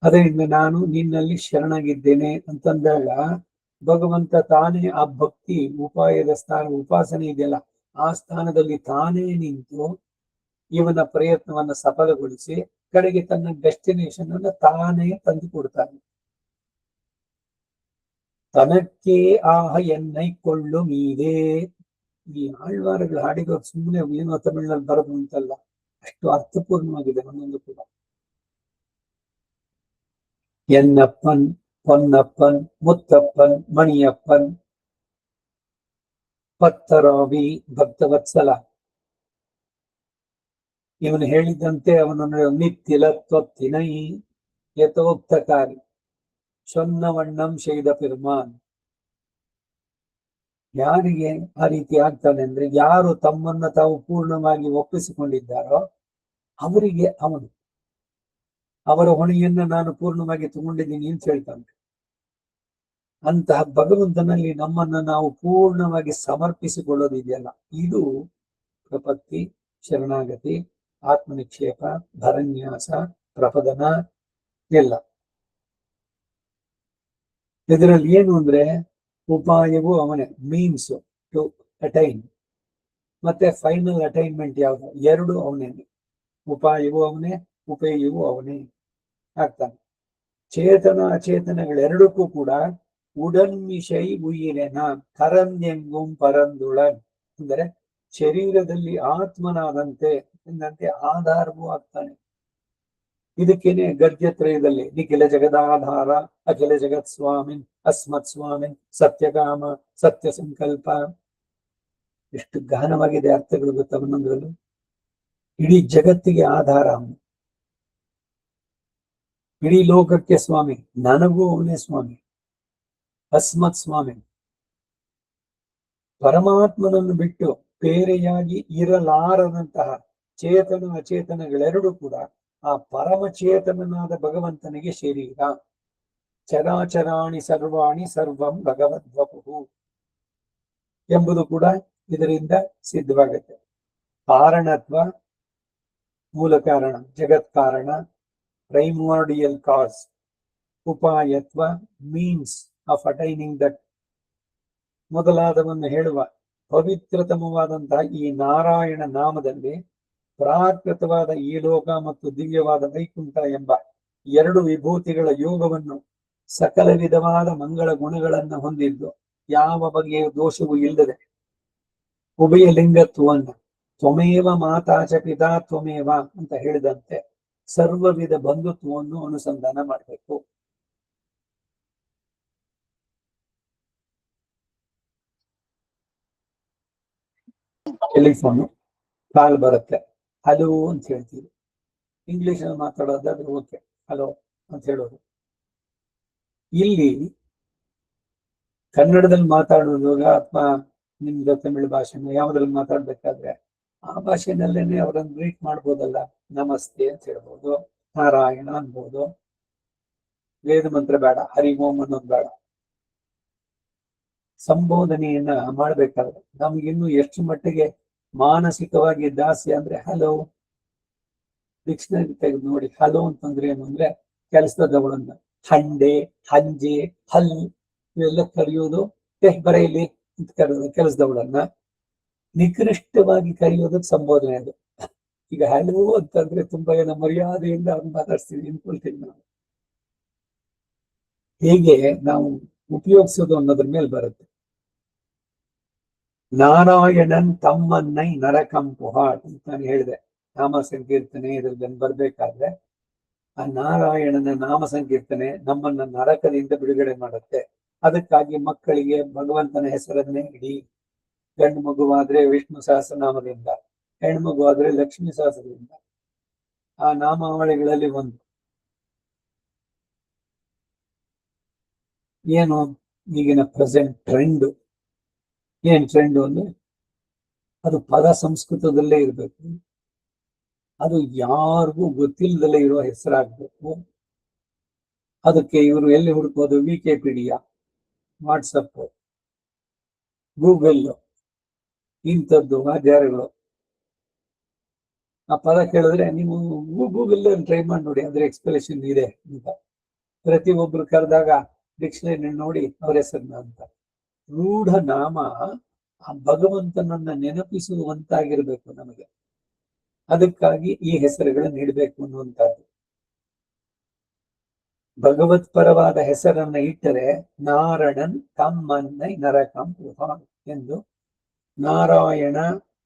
ಅದರಿಂದ ನಾನು ನಿನ್ನಲ್ಲಿ ಶರಣಾಗಿದ್ದೇನೆ ಅಂತಂದಾಗ ಭಗವಂತ ತಾನೇ ಆ ಭಕ್ತಿ ಉಪಾಯದ ಸ್ಥಾನ, ಉಪಾಸನೆ ಇದೆಯಲ್ಲ, ಆ ಸ್ಥಾನದಲ್ಲಿ ತಾನೇ ನಿಂತು ಇವನ ಪ್ರಯತ್ನವನ್ನ ಸಫಲಗೊಳಿಸಿ ಕಡೆಗೆ ತನ್ನ ಡೆಸ್ಟಿನೇಷನ್ ಅನ್ನ ತಾನೇ ತಂದು ಕೊಡ್ತಾನೆ. ತನಕ್ಕೆ ಆಹ ಎನ್ನೈಕೊಳ್ಳು ಮೀದೇ. ಈ ಆಳ್ವಾರಗಳು ಹಾಡಿರೋ ಸುಮ್ಮನೆ ಏನೋ ತಮಿಳಿನಲ್ಲಿ ಬರೋದು ಅಂತಲ್ಲ, ಅಷ್ಟು ಅರ್ಥಪೂರ್ಣವಾಗಿದೆ ಒಂದೊಂದು ಕೂಡ. ಎನ್ನಪ್ಪನ್, ಪೊನ್ನಪ್ಪನ್, ಮುತ್ತಪ್ಪನ್, ಮಣಿಯಪ್ಪನ್, ಪತ್ತರಾವಿ, ಭಕ್ತವತ್ಸಲ. ಇವನು ಹೇಳಿದಂತೆ ಅವನನ್ನು ನಿತ್ತಿಲ ತೊತ್ತಿನೈ ಯಥೋಕ್ತಕಾರಿ ಚೊನ್ನವಣ್ಣಂ ಶೈದ ಪೆರುಮಾನ್. ಯಾರಿಗೆ ಆ ರೀತಿ ಆಗ್ತಾನೆ ಅಂದ್ರೆ, ಯಾರು ತಮ್ಮನ್ನ ತಾವು ಪೂರ್ಣವಾಗಿ ಒಪ್ಪಿಸಿಕೊಂಡಿದ್ದಾರೋ ಅವರಿಗೆ ಅವನು ಅವರ ಹೊಣೆಯನ್ನ ನಾನು ಪೂರ್ಣವಾಗಿ ತಗೊಂಡಿದ್ದೀನಿ ಅಂತ ಹೇಳ್ತಾನೆ. ಅಂತಹ ಭಗವಂತನಲ್ಲಿ ನಮ್ಮನ್ನ ನಾವು ಪೂರ್ಣವಾಗಿ ಸಮರ್ಪಿಸಿಕೊಳ್ಳೋದಿದೆಯಲ್ಲ, ಇದು ಪ್ರಪತ್ತಿ, ಶರಣಾಗತಿ, ಆತ್ಮನಿಕ್ಷೇಪ, ಭರನ್ಯಾಸ, ಪ್ರಪದನ ಎಲ್ಲ. ಇದರಲ್ಲಿ ಏನು ಅಂದ್ರೆ, ಉಪಾಯವೂ ಅವನೇ, ಮೀನ್ಸ್ ಟು ಅಟೈನ್, ಮತ್ತೆ ಫೈನಲ್ ಅಟೈನ್ಮೆಂಟ್ ಯಾವುದು, ಎರಡು ಅವನೇನೆ. ಉಪಾಯವೂ ಅವನೇ, ಉಪೇಯವೂ ಅವನೇ ಆಗ್ತಾನೆ. ಚೇತನ ಅಚೇತನಗಳೆರಡಕ್ಕೂ ಕೂಡ ಉಡನ್ಮಿಷೈ ಉಯಿರೆನ ಕರಂದೆಂಗುಂ ಪರಂದುಳನ್, ಅಂದರೆ ಶರೀರದಲ್ಲಿ ಆತ್ಮನಾದಂತೆ ಎಂದಂತೆ ಆಧಾರವೂ ಆಗ್ತಾನೆ. ಇದಕ್ಕೇನೆ ಗದ್ಯತ್ರಯದಲ್ಲಿ ನಿಖಿಲ ಜಗದಾಧಾರ ಅಖಿಲ ಜಗತ್ ಸ್ವಾಮಿನ್ ಅಸ್ಮತ್ ಸ್ವಾಮಿನ್ ಸತ್ಯಕಾಮ ಸತ್ಯ ಸಂಕಲ್ಪ. ಎಷ್ಟು ಗಹನವಾಗಿದೆ ಅರ್ಥಗಳು ಗೊತ್ತಾ ಒಂದೊಂದರಲ್ಲೂ. ಇಡೀ ಜಗತ್ತಿಗೆ ಆಧಾರ ಅವನು, ಇಡೀ ಲೋಕಕ್ಕೆ ಸ್ವಾಮಿ, ನನಗೂ ಅವನೇ ಸ್ವಾಮಿ, ಅಸ್ಮತ್ ಸ್ವಾಮಿ. ಪರಮಾತ್ಮನನ್ನು ಬಿಟ್ಟು ಬೇರೆಯಾಗಿ ಇರಲಾರದಂತಹ ಚೇತನ ಅಚೇತನಗಳೆರಡೂ ಕೂಡ ಆ ಪರಮಚೇತನನಾದ ಭಗವಂತನಿಗೆ ಶರೀರ. ಚರಾಚರಾಣಿ ಸರ್ವಾಣಿ ಸರ್ವಂ ಭಗವದ್ವಪು ಎಂಬುದು ಕೂಡ ಇದರಿಂದ ಸಿದ್ಧವಾಗುತ್ತೆ. ಕಾರಣತ್ವ, ಮೂಲ ಕಾರಣ, ಜಗತ್ ಕಾರಣ, ಪ್ರೈಮೋರ್ಡಿಯಲ್ ಕಾಸ್. ಉಪಾಯತ್ವ, ಮೀನ್ಸ್ ಆಫ್ ಅಟೈನಿಂಗ್ ದಟ್. ಮೊದಲಾದವನ್ನು ಹೇಳುವ ಪವಿತ್ರತಮವಾದಂತಹ ಈ ನಾರಾಯಣ ನಾಮದಲ್ಲಿ ಪ್ರಾಕೃತವಾದ ಈ ಲೋಕ ಮತ್ತು ದಿವ್ಯವಾದ ವೈಕುಂಠ ಎಂಬ ಎರಡು ವಿಭೂತಿಗಳ ಯೋಗವನ್ನು, ಸಕಲ ವಿಧವಾದ ಮಂಗಳ ಗುಣಗಳನ್ನು ಹೊಂದಿದ್ದು, ಯಾವ ಬಗೆಯ ದೋಷವೂ ಇಲ್ಲದೆ ಉಭಯ ಲಿಂಗತ್ವವನ್ನು ತ್ವಮೇವ ಮಾತಾಚ ಪಿತಾ ತ್ವಮೇವ ಅಂತ ಹೇಳಿದಂತೆ ಸರ್ವವಿಧ ಬಂಧುತ್ವವನ್ನು ಅನುಸಂಧಾನ ಮಾಡಬೇಕು. ಟೆಲಿಫೋನು ಕಾಲ್ ಬರುತ್ತೆ, ಹಲೋ ಅಂತ ಹೇಳ್ತೀವಿ. ಇಂಗ್ಲಿಷ್ ಅಲ್ಲಿ ಮಾತಾಡೋದಾದ್ರೆ ಓಕೆ ಹಲೋ ಅಂತ ಹೇಳೋದು. ಇಲ್ಲಿ ಕನ್ನಡದಲ್ಲಿ ಮಾತಾಡೋದಾಗ ಅಥವಾ ನಿಮ್ದು ತಮಿಳು ಭಾಷೆನ ಯಾವ್ದ್ರಲ್ಲಿ ಮಾತಾಡ್ಬೇಕಾದ್ರೆ ಆ ಭಾಷೆನಲ್ಲೇನೆ ಅವರನ್ನು ಗ್ರೀಟ್ ಮಾಡ್ಬೋದಲ್ಲ. ನಮಸ್ತೆ ಅಂತ ಹೇಳ್ಬೋದು, ನಾರಾಯಣ ಅನ್ಬೋದು, ವೇದ ಮಂತ್ರ ಬೇಡ, ಹರಿ ಓಂ ಅನ್ನೋದು ಬೇಡ. ಸಂಬೋಧನೆಯನ್ನ ಮಾಡ್ಬೇಕಾದ್ರೆ ನಮ್ಗಿನ್ನು ಎಷ್ಟು ಮಟ್ಟಿಗೆ ಮಾನಸಿಕವಾಗಿ ದಾಸ್ಯ ಅಂದ್ರೆ ಹಲೋ. ಡಿಕ್ಷನರಿ ತೆಗೆದು ನೋಡಿ, ಹಲೋ ಅಂತಂದ್ರೆ ಏನು ಅಂದ್ರೆ ಕೆಲಸದವಳನ್ನ ಹಂಡೆ, ಹಂಜೆ, ಹಲ್ ಇವೆಲ್ಲ ಕರೆಯೋದು. ಬರೆಯಲಿ ಅಂತ ಕರೆಯೋದು ಕೆಲಸದವಳನ್ನ. ನಿಕೃಷ್ಟವಾಗಿ ಕರೆಯೋದಕ್ಕೆ ಸಂಬೋಧನೆ ಅದು. ಈಗ ಹಲೋ ಅಂತಂದ್ರೆ ತುಂಬಾ ಏನೋ ಮರ್ಯಾದೆಯಿಂದ ಅವ್ರನ್ನ ಮಾತಾಡ್ತೀವಿ ಅನ್ಕೊಳ್ತೀವಿ ನಾವು. ಹೇಗೆ ನಾವು ಉಪಯೋಗಿಸೋದು ಅನ್ನೋದ್ರ ಮೇಲೆ ಬರುತ್ತೆ. ನಾರಾಯಣನ್ ತಮ್ಮನ್ನೈ ನರಕಂ ಪುಹಾಡ್ ಅಂತ ನಾನು ಹೇಳಿದೆ. ನಾಮ ಸಂಕೀರ್ತನೆ ಇದ್ರಲ್ಲಿ ಬರ್ಬೇಕಾದ್ರೆ ಆ ನಾರಾಯಣನ ನಾಮ ಸಂಕೀರ್ತನೆ ನಮ್ಮನ್ನ ನರಕದಿಂದ ಬಿಡುಗಡೆ ಮಾಡುತ್ತೆ. ಅದಕ್ಕಾಗಿ ಮಕ್ಕಳಿಗೆ ಭಗವಂತನ ಹೆಸರನ್ನೇ ಇಡಿ. ಗಂಡು ಮಗುವಾದ್ರೆ ವಿಷ್ಣು ಸಹಸ್ರನಾಮದಿಂದ, ಹೆಣ್ಮಗು ಆದ್ರೆ ಲಕ್ಷ್ಮೀ ಸಹಸ್ರದಿಂದ. ಆ ನಾಮಾವಳಿಗಳಲ್ಲಿ ಒಂದು ಏನು ಈಗಿನ ಪ್ರೆಸೆಂಟ್ ಟ್ರೆಂಡ್ ಏನ್ ಟ್ರೆಂಡ್ ಅಂದ್ರೆ ಅದು ಪದ ಸಂಸ್ಕೃತದಲ್ಲೇ ಇರ್ಬೇಕು, ಅದು ಯಾರಿಗೂ ಗೊತ್ತಿಲ್ಲದಲ್ಲೇ ಇರುವ ಹೆಸರಾಗ್ಬೇಕು. ಅದಕ್ಕೆ ಇವರು ಎಲ್ಲಿ ಹುಡುಕೋದು? ವಿಕಿಪೀಡಿಯಾ, ವಾಟ್ಸಪ್, ಗೂಗಲ್, ಇಂಥದ್ದು ಆಧಾರಗಳು. ಆ ಪದ ಕೇಳಿದ್ರೆ ನೀವು ಗೂಗಲ್ ಟ್ರೈ ಮಾಡಿ ನೋಡಿ, ಅದ್ರ ಎಕ್ಸ್ಪ್ರೆಷನ್ ಇದೆ ಅಂತ. ಪ್ರತಿಯೊಬ್ರು ಕರೆದಾಗ ಡಿಕ್ಷನರಿ ನೋಡಿ ಅವ್ರ ಹೆಸರನ್ನ ಅಂತ. ರೂಢ ನಾಮ ಆ ಭಗವಂತನನ್ನ ನೆನಪಿಸುವಂತಾಗಿರ್ಬೇಕು ನಮಗೆ. ಅದಕ್ಕಾಗಿ ಈ ಹೆಸರುಗಳನ್ನು ಇಡಬೇಕು ಅನ್ನುವಂಥದ್ದು. ಭಗವತ್ ಪರವಾದ ಹೆಸರನ್ನ ಇಟ್ಟರೆ ನಾರಣನ್ ತಮ್ಮನ್ನೈ ನರಕಂ ಎಂದು, ನಾರಾಯಣ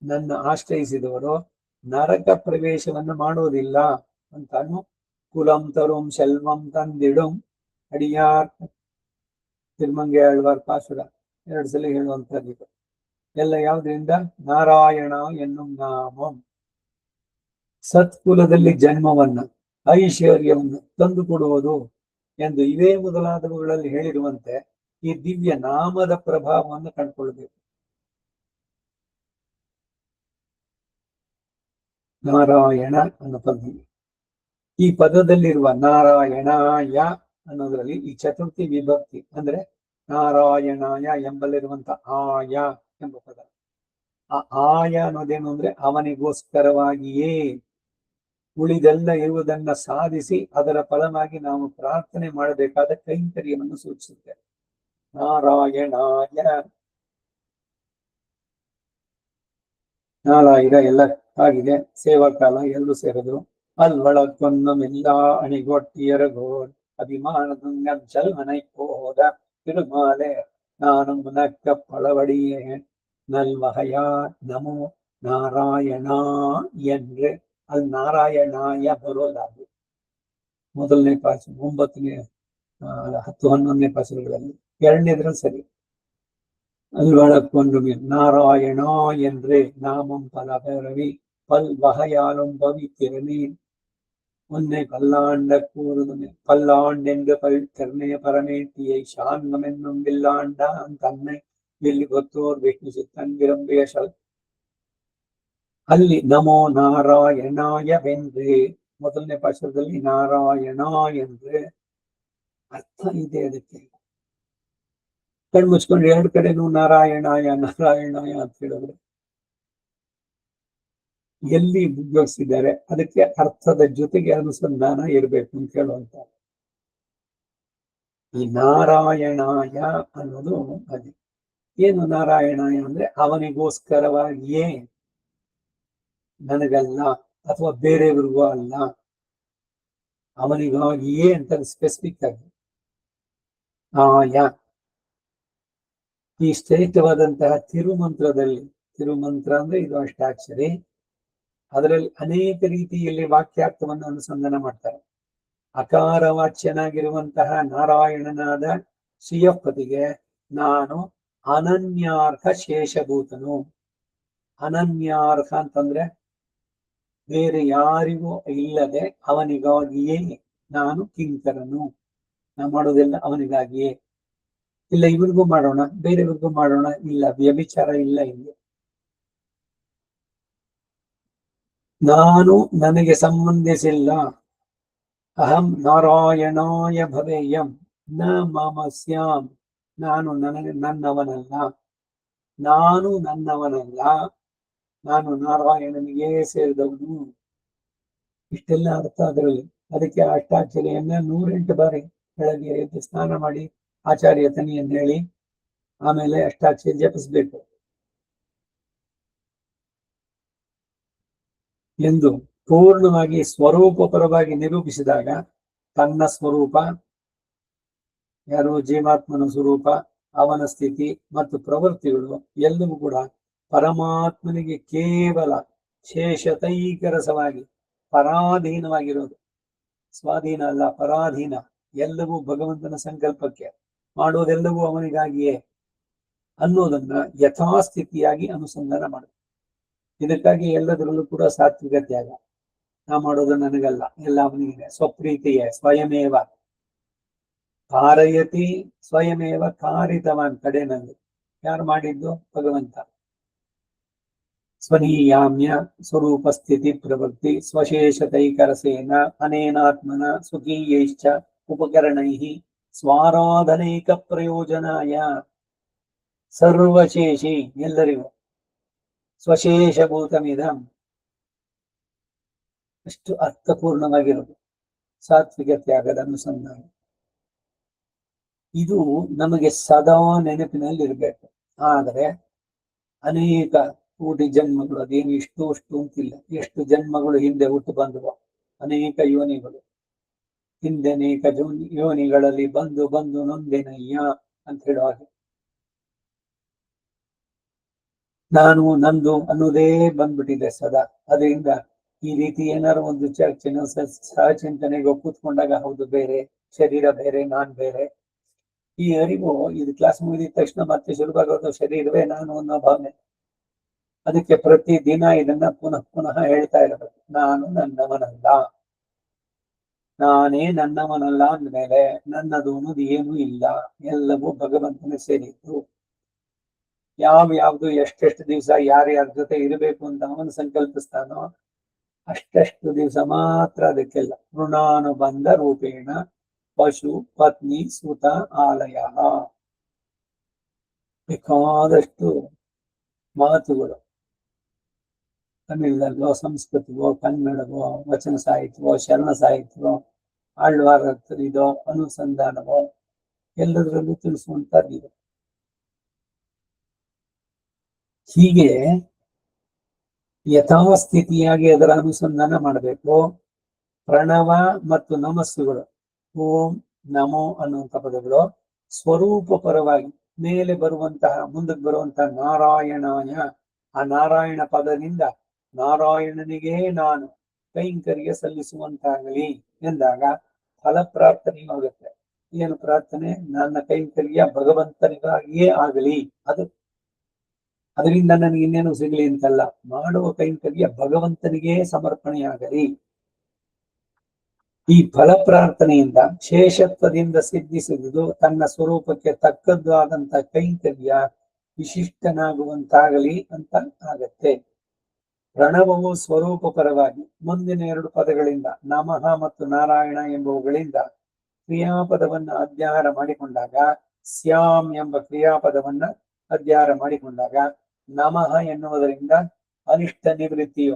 ನನ್ನ ಆಶ್ರಯಿಸಿದವರು ನರಕ ಪ್ರವೇಶವನ್ನು ಮಾಡೋದಿಲ್ಲ ಅಂತಾನು. ಕುಲಂ ತರುಂ ಶೆಲ್ವಂ ತಂದಿಡುಂ ಅಡಿಯಾರ್ ತಿರುಮಂಗೆ ಆಳ್ವಾರ್ ಪಾಸುರ 2 ಸಲ ಹೇಳುವಂತದ್ದು. ಎಲ್ಲ ಯಾವ್ದ್ರಿಂದ? ನಾರಾಯಣ ಎನ್ನುಂ ನಾಮಂ. ಸತ್ಕುಲದಲ್ಲಿ ಜನ್ಮವನ್ನ, ಐಶ್ವರ್ಯವನ್ನು ತಂದು ಕೊಡುವುದು ಎಂದು ಇವೇ ಮೊದಲಾದವುಗಳಲ್ಲಿ ಹೇಳಿರುವಂತೆ ಈ ದಿವ್ಯ ನಾಮದ ಪ್ರಭಾವವನ್ನು ಕಂಡುಕೊಳ್ಬೇಕು. ನಾರಾಯಣ ಅನ್ನೋ ಪದ, ಈ ಪದದಲ್ಲಿರುವ ನಾರಾಯಣಾಯ ಅನ್ನೋದ್ರಲ್ಲಿ ಈ ಚತುರ್ಥಿ ವಿಭಕ್ತಿ ಅಂದ್ರೆ ನಾರಾಯಣಾಯ ಎಂಬಲ್ಲಿರುವಂತ ಆಯ ಎಂಬ ಪದ. ಆ ಆಯ ಅನ್ನೋದೇನು ಅಂದ್ರೆ ಅವನಿಗೋಸ್ಕರವಾಗಿಯೇ ಉಳಿದೆಲ್ಲ ಇರುವುದನ್ನ ಸಾಧಿಸಿ ಅದರ ಫಲವಾಗಿ ನಾವು ಪ್ರಾರ್ಥನೆ ಮಾಡಬೇಕಾದ ಕೈಂಕರ್ಯವನ್ನು ಸೂಚಿಸುತ್ತೆ. ನಾರಾಯಣಾಯ. ನಾಲಾಯಿರ ಎಲ್ಲ ಆಗಿದೆ, ಸೇವಾಕಾಲ ಎಲ್ಲರೂ ಸೇರಿದ್ರು. ಅಲ್ವಳಕ್ಕೊಂದಮೆಲ್ಲ ಅಣಿಗೊಟ್ಟಿಯರಗೋಡ್ ಅಭಿಮಾನದುಂಗಂ ಚಲ್ಮನೈ ಹೋದ ತಿರುಮಾಲೆ ನಾನು ಮುನಕ್ಕ ಪಳವಡಿಯೇ ನಲ್ವಹಯ ನಮೋ ನಾರಾಯಣ ಎಂದ್ರೆ ಅಲ್ಲಿ ನಾರಾಯಣಾಯ ಬರೋದಾದ್ರು ಮೊದಲನೇ ಪಾಸ, 9ನೇ 10, 11ನೇ ಪಾಸಗಳಲ್ಲಿ. 2ನೇದ್ರಲ್ಲಿ ಸರಿ. ಅಲ್ವಳಕ್ಕೊಂದು ನಾರಾಯಣ ಎಂದ್ರೆ ನಾಮಂ ಪಲ ಭೈರವಿ பல் வகையாலும் பவித்திறனே உன்னை பல்லாண்ட கூறுதுமே பல்லாண்டென்று பவித்திறனே பரமேட்டியை சாந்தம் என்னும் வில்லாண்டான் தன்னை வில்லி ಗೊತ್ತೋರ್ ವಿಷ್ಣು ಚಿತ್ತನ್ ವಿರಂಬೇಶಲ್. ಅಲ್ಲಿ ನಮೋ ನಾರಾಯಣಾಯವೆಂದ್ರೆ ಮೊದಲನೇ ಪಾಠದಲ್ಲಿ ನಾರಾಯಣ ಎಂದ್ರೆ ಅರ್ಥ ಇದೆ. ಅದಕ್ಕೆ ಕಣ್ಮುಚ್ಕೊಂಡು 2 ಕಡೆನೂ ನಾರಾಯಣಾಯ ನಾರಾಯಣಾಯ ಅಂತ ಹೇಳಿದ್ರೆ ಎಲ್ಲಿ ಉಪಯೋಗಿಸಿದ್ದಾರೆ? ಅದಕ್ಕೆ ಅರ್ಥದ ಜೊತೆಗೆ ಅನುಸಂಧಾನ ಇರಬೇಕು ಅಂತ ಹೇಳುವಂತ. ಈ ನಾರಾಯಣಾಯ ಅನ್ನೋದು ಅದೇ. ಏನು ನಾರಾಯಣಾಯ ಅಂದ್ರೆ ಅವನಿಗೋಸ್ಕರವಾಗಿಯೇ, ನನಗಲ್ಲ ಅಥವಾ ಬೇರೆಯವ್ರಿಗೂ ಅಲ್ಲ, ಅವನಿಗಾಗಿಯೇ ಅಂತ ಸ್ಪೆಸಿಫಿಕ್ ಆಗಿ ಆಯ. ಈ ಶ್ರೇಷ್ಠವಾದಂತಹ ತಿರುಮಂತ್ರದಲ್ಲಿ, ತಿರುಮಂತ್ರ ಅಂದ್ರೆ ಇದು ಅಷ್ಟಾಕ್ಷರಿ, ಅದರಲ್ಲಿ ಅನೇಕ ರೀತಿಯಲ್ಲಿ ವಾಕ್ಯಾರ್ಥವನ್ನು ಅನುಸಂಧಾನ ಮಾಡ್ತಾರೆ. ಅಕಾರ ವಾಚ್ಯನಾಗಿರುವಂತಹ ನಾರಾಯಣನಾದ ಶ್ರೀಯಪತಿಗೆ ನಾನು ಅನನ್ಯಾರ್ಹ ಶೇಷಭೂತನು. ಅನನ್ಯಾರ್ಹ ಅಂತಂದ್ರೆ ಬೇರೆ ಯಾರಿಗೂ ಇಲ್ಲದೆ ಅವನಿಗಾಗಿಯೇ ನಾನು ಕಿಂಕರನು. ನಾ ಮಾಡೋದೆಲ್ಲ ಅವನಿಗಾಗಿಯೇ. ಇಲ್ಲ ಇವ್ರಿಗೂ ಮಾಡೋಣ, ಬೇರೆಯವ್ರಿಗೂ ಮಾಡೋಣ, ಇಲ್ಲ, ವ್ಯಭಿಚಾರ ಇಲ್ಲ ಇಲ್ಲಿ. ನಾನು ನನಗೆ ಸಂಬಂಧಿಸಿಲ್ಲ. ಅಹಂ ನಾರಾಯಣಾಯ ಭವೇಯಂ ನ ಮಮ ಸ್ಯಾಂ. ನಾನು ನನ್ನವನಲ್ಲ, ನಾನು ನನ್ನವನಲ್ಲ, ನಾನು ನಾರಾಯಣನಿಗೆ ಸೇರಿದವನು. ಇಷ್ಟೆಲ್ಲ ಅರ್ಥ ಅದರಲ್ಲಿ. ಅದಕ್ಕೆ ಅಷ್ಟಾಕ್ಷರಿಯನ್ನ 108 ಬಾರಿ ಬೆಳಗ್ಗೆ ಎದ್ದು ಸ್ನಾನ ಮಾಡಿ ಆಚಾರ್ಯ ತನಿಯನ್ನು ಹೇಳಿ ಆಮೇಲೆ ಅಷ್ಟಾಕ್ಷರಿ ಜಪಿಸ್ಬೇಕು ಎಂದು ಪೂರ್ಣವಾಗಿ ಸ್ವರೂಪಪರವಾಗಿ ನಿರೂಪಿಸಿದಾಗ ತನ್ನ ಸ್ವರೂಪ, ಯಾರು ಜೀವಾತ್ಮನ ಸ್ವರೂಪ, ಅವನ ಸ್ಥಿತಿ ಮತ್ತು ಪ್ರವೃತ್ತಿಗಳು ಎಲ್ಲವೂ ಕೂಡ ಪರಮಾತ್ಮನಿಗೆ ಕೇವಲ ಶೇಷತೈಕರಸವಾಗಿ ಪರಾಧೀನವಾಗಿರೋದು. ಸ್ವಾಧೀನ ಅಲ್ಲ, ಪರಾಧೀನ. ಎಲ್ಲವೂ ಭಗವಂತನ ಸಂಕಲ್ಪಕ್ಕೆ, ಮಾಡೋದೆಲ್ಲವೂ ಅವನಿಗಾಗಿಯೇ ಅನ್ನೋದನ್ನ ಯಥಾಸ್ಥಿತಿಯಾಗಿ ಅನುಸಂಧಾನ ಮಾಡುದು. ಇದಕ್ಕಾಗಿ ಎಲ್ಲದರಲ್ಲೂ ಕೂಡ ಸಾತ್ವಿಕ ತ್ಯಾಗ. ನಾ ಮಾಡೋದು ನನಗಲ್ಲ, ಎಲ್ಲ ಅವನಿಗೆ. ಸ್ವಪ್ರೀತಿಯೇ ಸ್ವಯಮೇವ ಕಾರಯತಿ ಸ್ವಯಮೇವ ಕಾರಿತವಾನ್ ಕಡೆನಲ್ಲಿ. ಯಾರು ಮಾಡಿದ್ದು? ಭಗವಂತ. ಸ್ವನೀಯಾಮ್ಯ ಸ್ವರೂಪಸ್ಥಿತಿ ಪ್ರವೃತ್ತಿ ಸ್ವಶೇಷತೈಕರಸೇನ ಅನೇನಾತ್ಮನ ಸ್ವಕೀಯೈಶ್ಚ ಉಪಕರಣೈಃ ಸ್ವಾರಾಧನೈಕ ಪ್ರಯೋಜನಾಯ ಸರ್ವಶೇಷಿ ಎಲ್ಲರಿಗೂ ಸ್ವಶೇಷಭೂತಮಿದಂ ಅಷ್ಟು ಅರ್ಥಪೂರ್ಣವಾಗಿರೋದು ಸಾತ್ವಿಕ ತ್ಯಾಗದ ಅನುಸಂಧಾನ. ಇದು ನಮಗೆ ಸದಾ ನೆನಪಿನಲ್ಲಿ ಆದರೆ ಅನೇಕ ಕೋಟಿ ಜನ್ಮಗಳು, ಅದೇನು ಇಷ್ಟು ಅಷ್ಟು ಅಂತಿಲ್ಲ, ಎಷ್ಟು ಜನ್ಮಗಳು ಹಿಂದೆ ಹುಟ್ಟು ಬಂದವು, ಅನೇಕ ಯೋನಿಗಳು ಹಿಂದೆ ಅನೇಕ ಯೋನಿಗಳಲ್ಲಿ ಬಂದು ಬಂದು ನೊಂದೆನಯ್ಯ ಅಂತ ಹೇಳೋ ಹಾಗೆ ನಾನು ನಂದು ಅನ್ನೋದೇ ಬಂದ್ಬಿಟ್ಟಿದೆ ಸದಾ. ಅದರಿಂದ ಈ ರೀತಿ ಏನಾರು ಒಂದು ಚರ್ಚೆನ ಸಹಚಿಂತನೆಗೆ ಕೂತ್ಕೊಂಡಾಗ ಹೌದು ಬೇರೆ ಶರೀರ ಬೇರೆ ನಾನ್ ಬೇರೆ, ಈ ಅರಿವು ಇದು ಕ್ಲಾಸ್ ಮುಗಿದ ತಕ್ಷಣ ಮತ್ತೆ ಶುರುವಾಗೋದು ಶರೀರವೇ ನಾನು ಅನ್ನೋ ಭಾವನೆ. ಅದಕ್ಕೆ ಪ್ರತಿ ದಿನ ಇದನ್ನ ಪುನಃ ಪುನಃ ಹೇಳ್ತಾ ಇರಬೇಕು. ನಾನು ನನ್ನವನಲ್ಲ, ನಾನೇ ನನ್ನವನಲ್ಲ ಅಂದ್ಮೇಲೆ ನನ್ನದು ಅನ್ನೋದು ಏನೂ ಇಲ್ಲ, ಎಲ್ಲವೂ ಭಗವಂತನ ಸೇರಿದ್ದು. ಯಾವ್ದು ಎಷ್ಟೆಷ್ಟು ದಿವಸ ಯಾರ್ಯಾರ ಜೊತೆ ಇರಬೇಕು ಅಂತ ಅವನು ಸಂಕಲ್ಪಿಸ್ತಾನೋ ಅಷ್ಟೆಷ್ಟು ದಿವಸ ಮಾತ್ರ ಅದಕ್ಕೆಲ್ಲ ಋಣಾನುಬಂಧ ರೂಪೇಣ ಪಶು ಪತ್ನಿ ಸುತ ಆಲಯ. ಬೇಕಾದಷ್ಟು ಮಾತುಗಳು ತಮಿಳಲ್ಲೋ ಸಂಸ್ಕೃತವೋ ಕನ್ನಡವೋ ವಚನ ಸಾಹಿತ್ಯವೋ ಶರಣ ಸಾಹಿತ್ಯವೋ ಆಳ್ವಾರ ಇದೋ ಅನುಸಂಧಾನವೋ ಎಲ್ಲದರಲ್ಲೂ ತಿಳಿಸುವಂತದ್ದು. ಹೀಗೆ ಯಥಾಸ್ಥಿತಿಯಾಗಿ ಅದರ ಅನುಸಂಧಾನ ಮಾಡಬೇಕು. ಪ್ರಣವ ಮತ್ತು ನಮಸ್ಸುಗಳು ಓಂ ನಮೋ ಅನ್ನುವಂಥ ಪದಗಳು ಸ್ವರೂಪ ಪರವಾಗಿ ಮೇಲೆ ಬರುವಂತಹ ಮುಂದಕ್ಕೆ ಬರುವಂತಹ ನಾರಾಯಣಾಯ, ಆ ನಾರಾಯಣ ಪದದಿಂದ ನಾರಾಯಣನಿಗೆ ನಾನು ಕೈಂಕರ್ಯ ಸಲ್ಲಿಸುವಂತಾಗಲಿ ಎಂದಾಗ ಫಲ ಪ್ರಾರ್ಥನೆಯೂ ಆಗುತ್ತೆ. ಏನು ಪ್ರಾರ್ಥನೆ? ನನ್ನ ಕೈಂಕರ್ಯ ಭಗವಂತನಿಗಾಗಿಯೇ ಆಗಲಿ, ಅದರಿಂದ ನನಗೆ ಇನ್ನೇನು ಸಿಗಲಿ ಅಂತಲ್ಲ, ಮಾಡುವ ಕೈಂಕರ್ಯ ಭಗವಂತನಿಗೆ ಸಮರ್ಪಣೆಯಾಗಲಿ. ಈ ಫಲ ಪ್ರಾರ್ಥನೆಯಿಂದ ಶೇಷತ್ವದಿಂದ ಸಿದ್ಧಿಸುವುದು ತನ್ನ ಸ್ವರೂಪಕ್ಕೆ ತಕ್ಕದ್ದು ಆದಂತ ಕೈಂಕರ್ಯ ವಿಶಿಷ್ಟನಾಗುವಂತಾಗಲಿ ಅಂತ ಆಗತ್ತೆ. ಪ್ರಣವವು ಸ್ವರೂಪ ಪರವಾಗಿ ಮುಂದಿನ ಎರಡು ಪದಗಳಿಂದ ನಮಃ ಮತ್ತು ನಾರಾಯಣ ಎಂಬುವುಗಳಿಂದ ಕ್ರಿಯಾಪದವನ್ನ ಅಧ್ಯಾಹಾರ ಮಾಡಿಕೊಂಡಾಗ, ಸ್ಯಾಮ್ ಎಂಬ ಕ್ರಿಯಾಪದವನ್ನ ಅಧ್ಯಾಹಾರ ಮಾಡಿಕೊಂಡಾಗ ನಮಃ ಎನ್ನುವುದರಿಂದ ಅನಿಷ್ಟ ನಿವೃತ್ತಿಯು,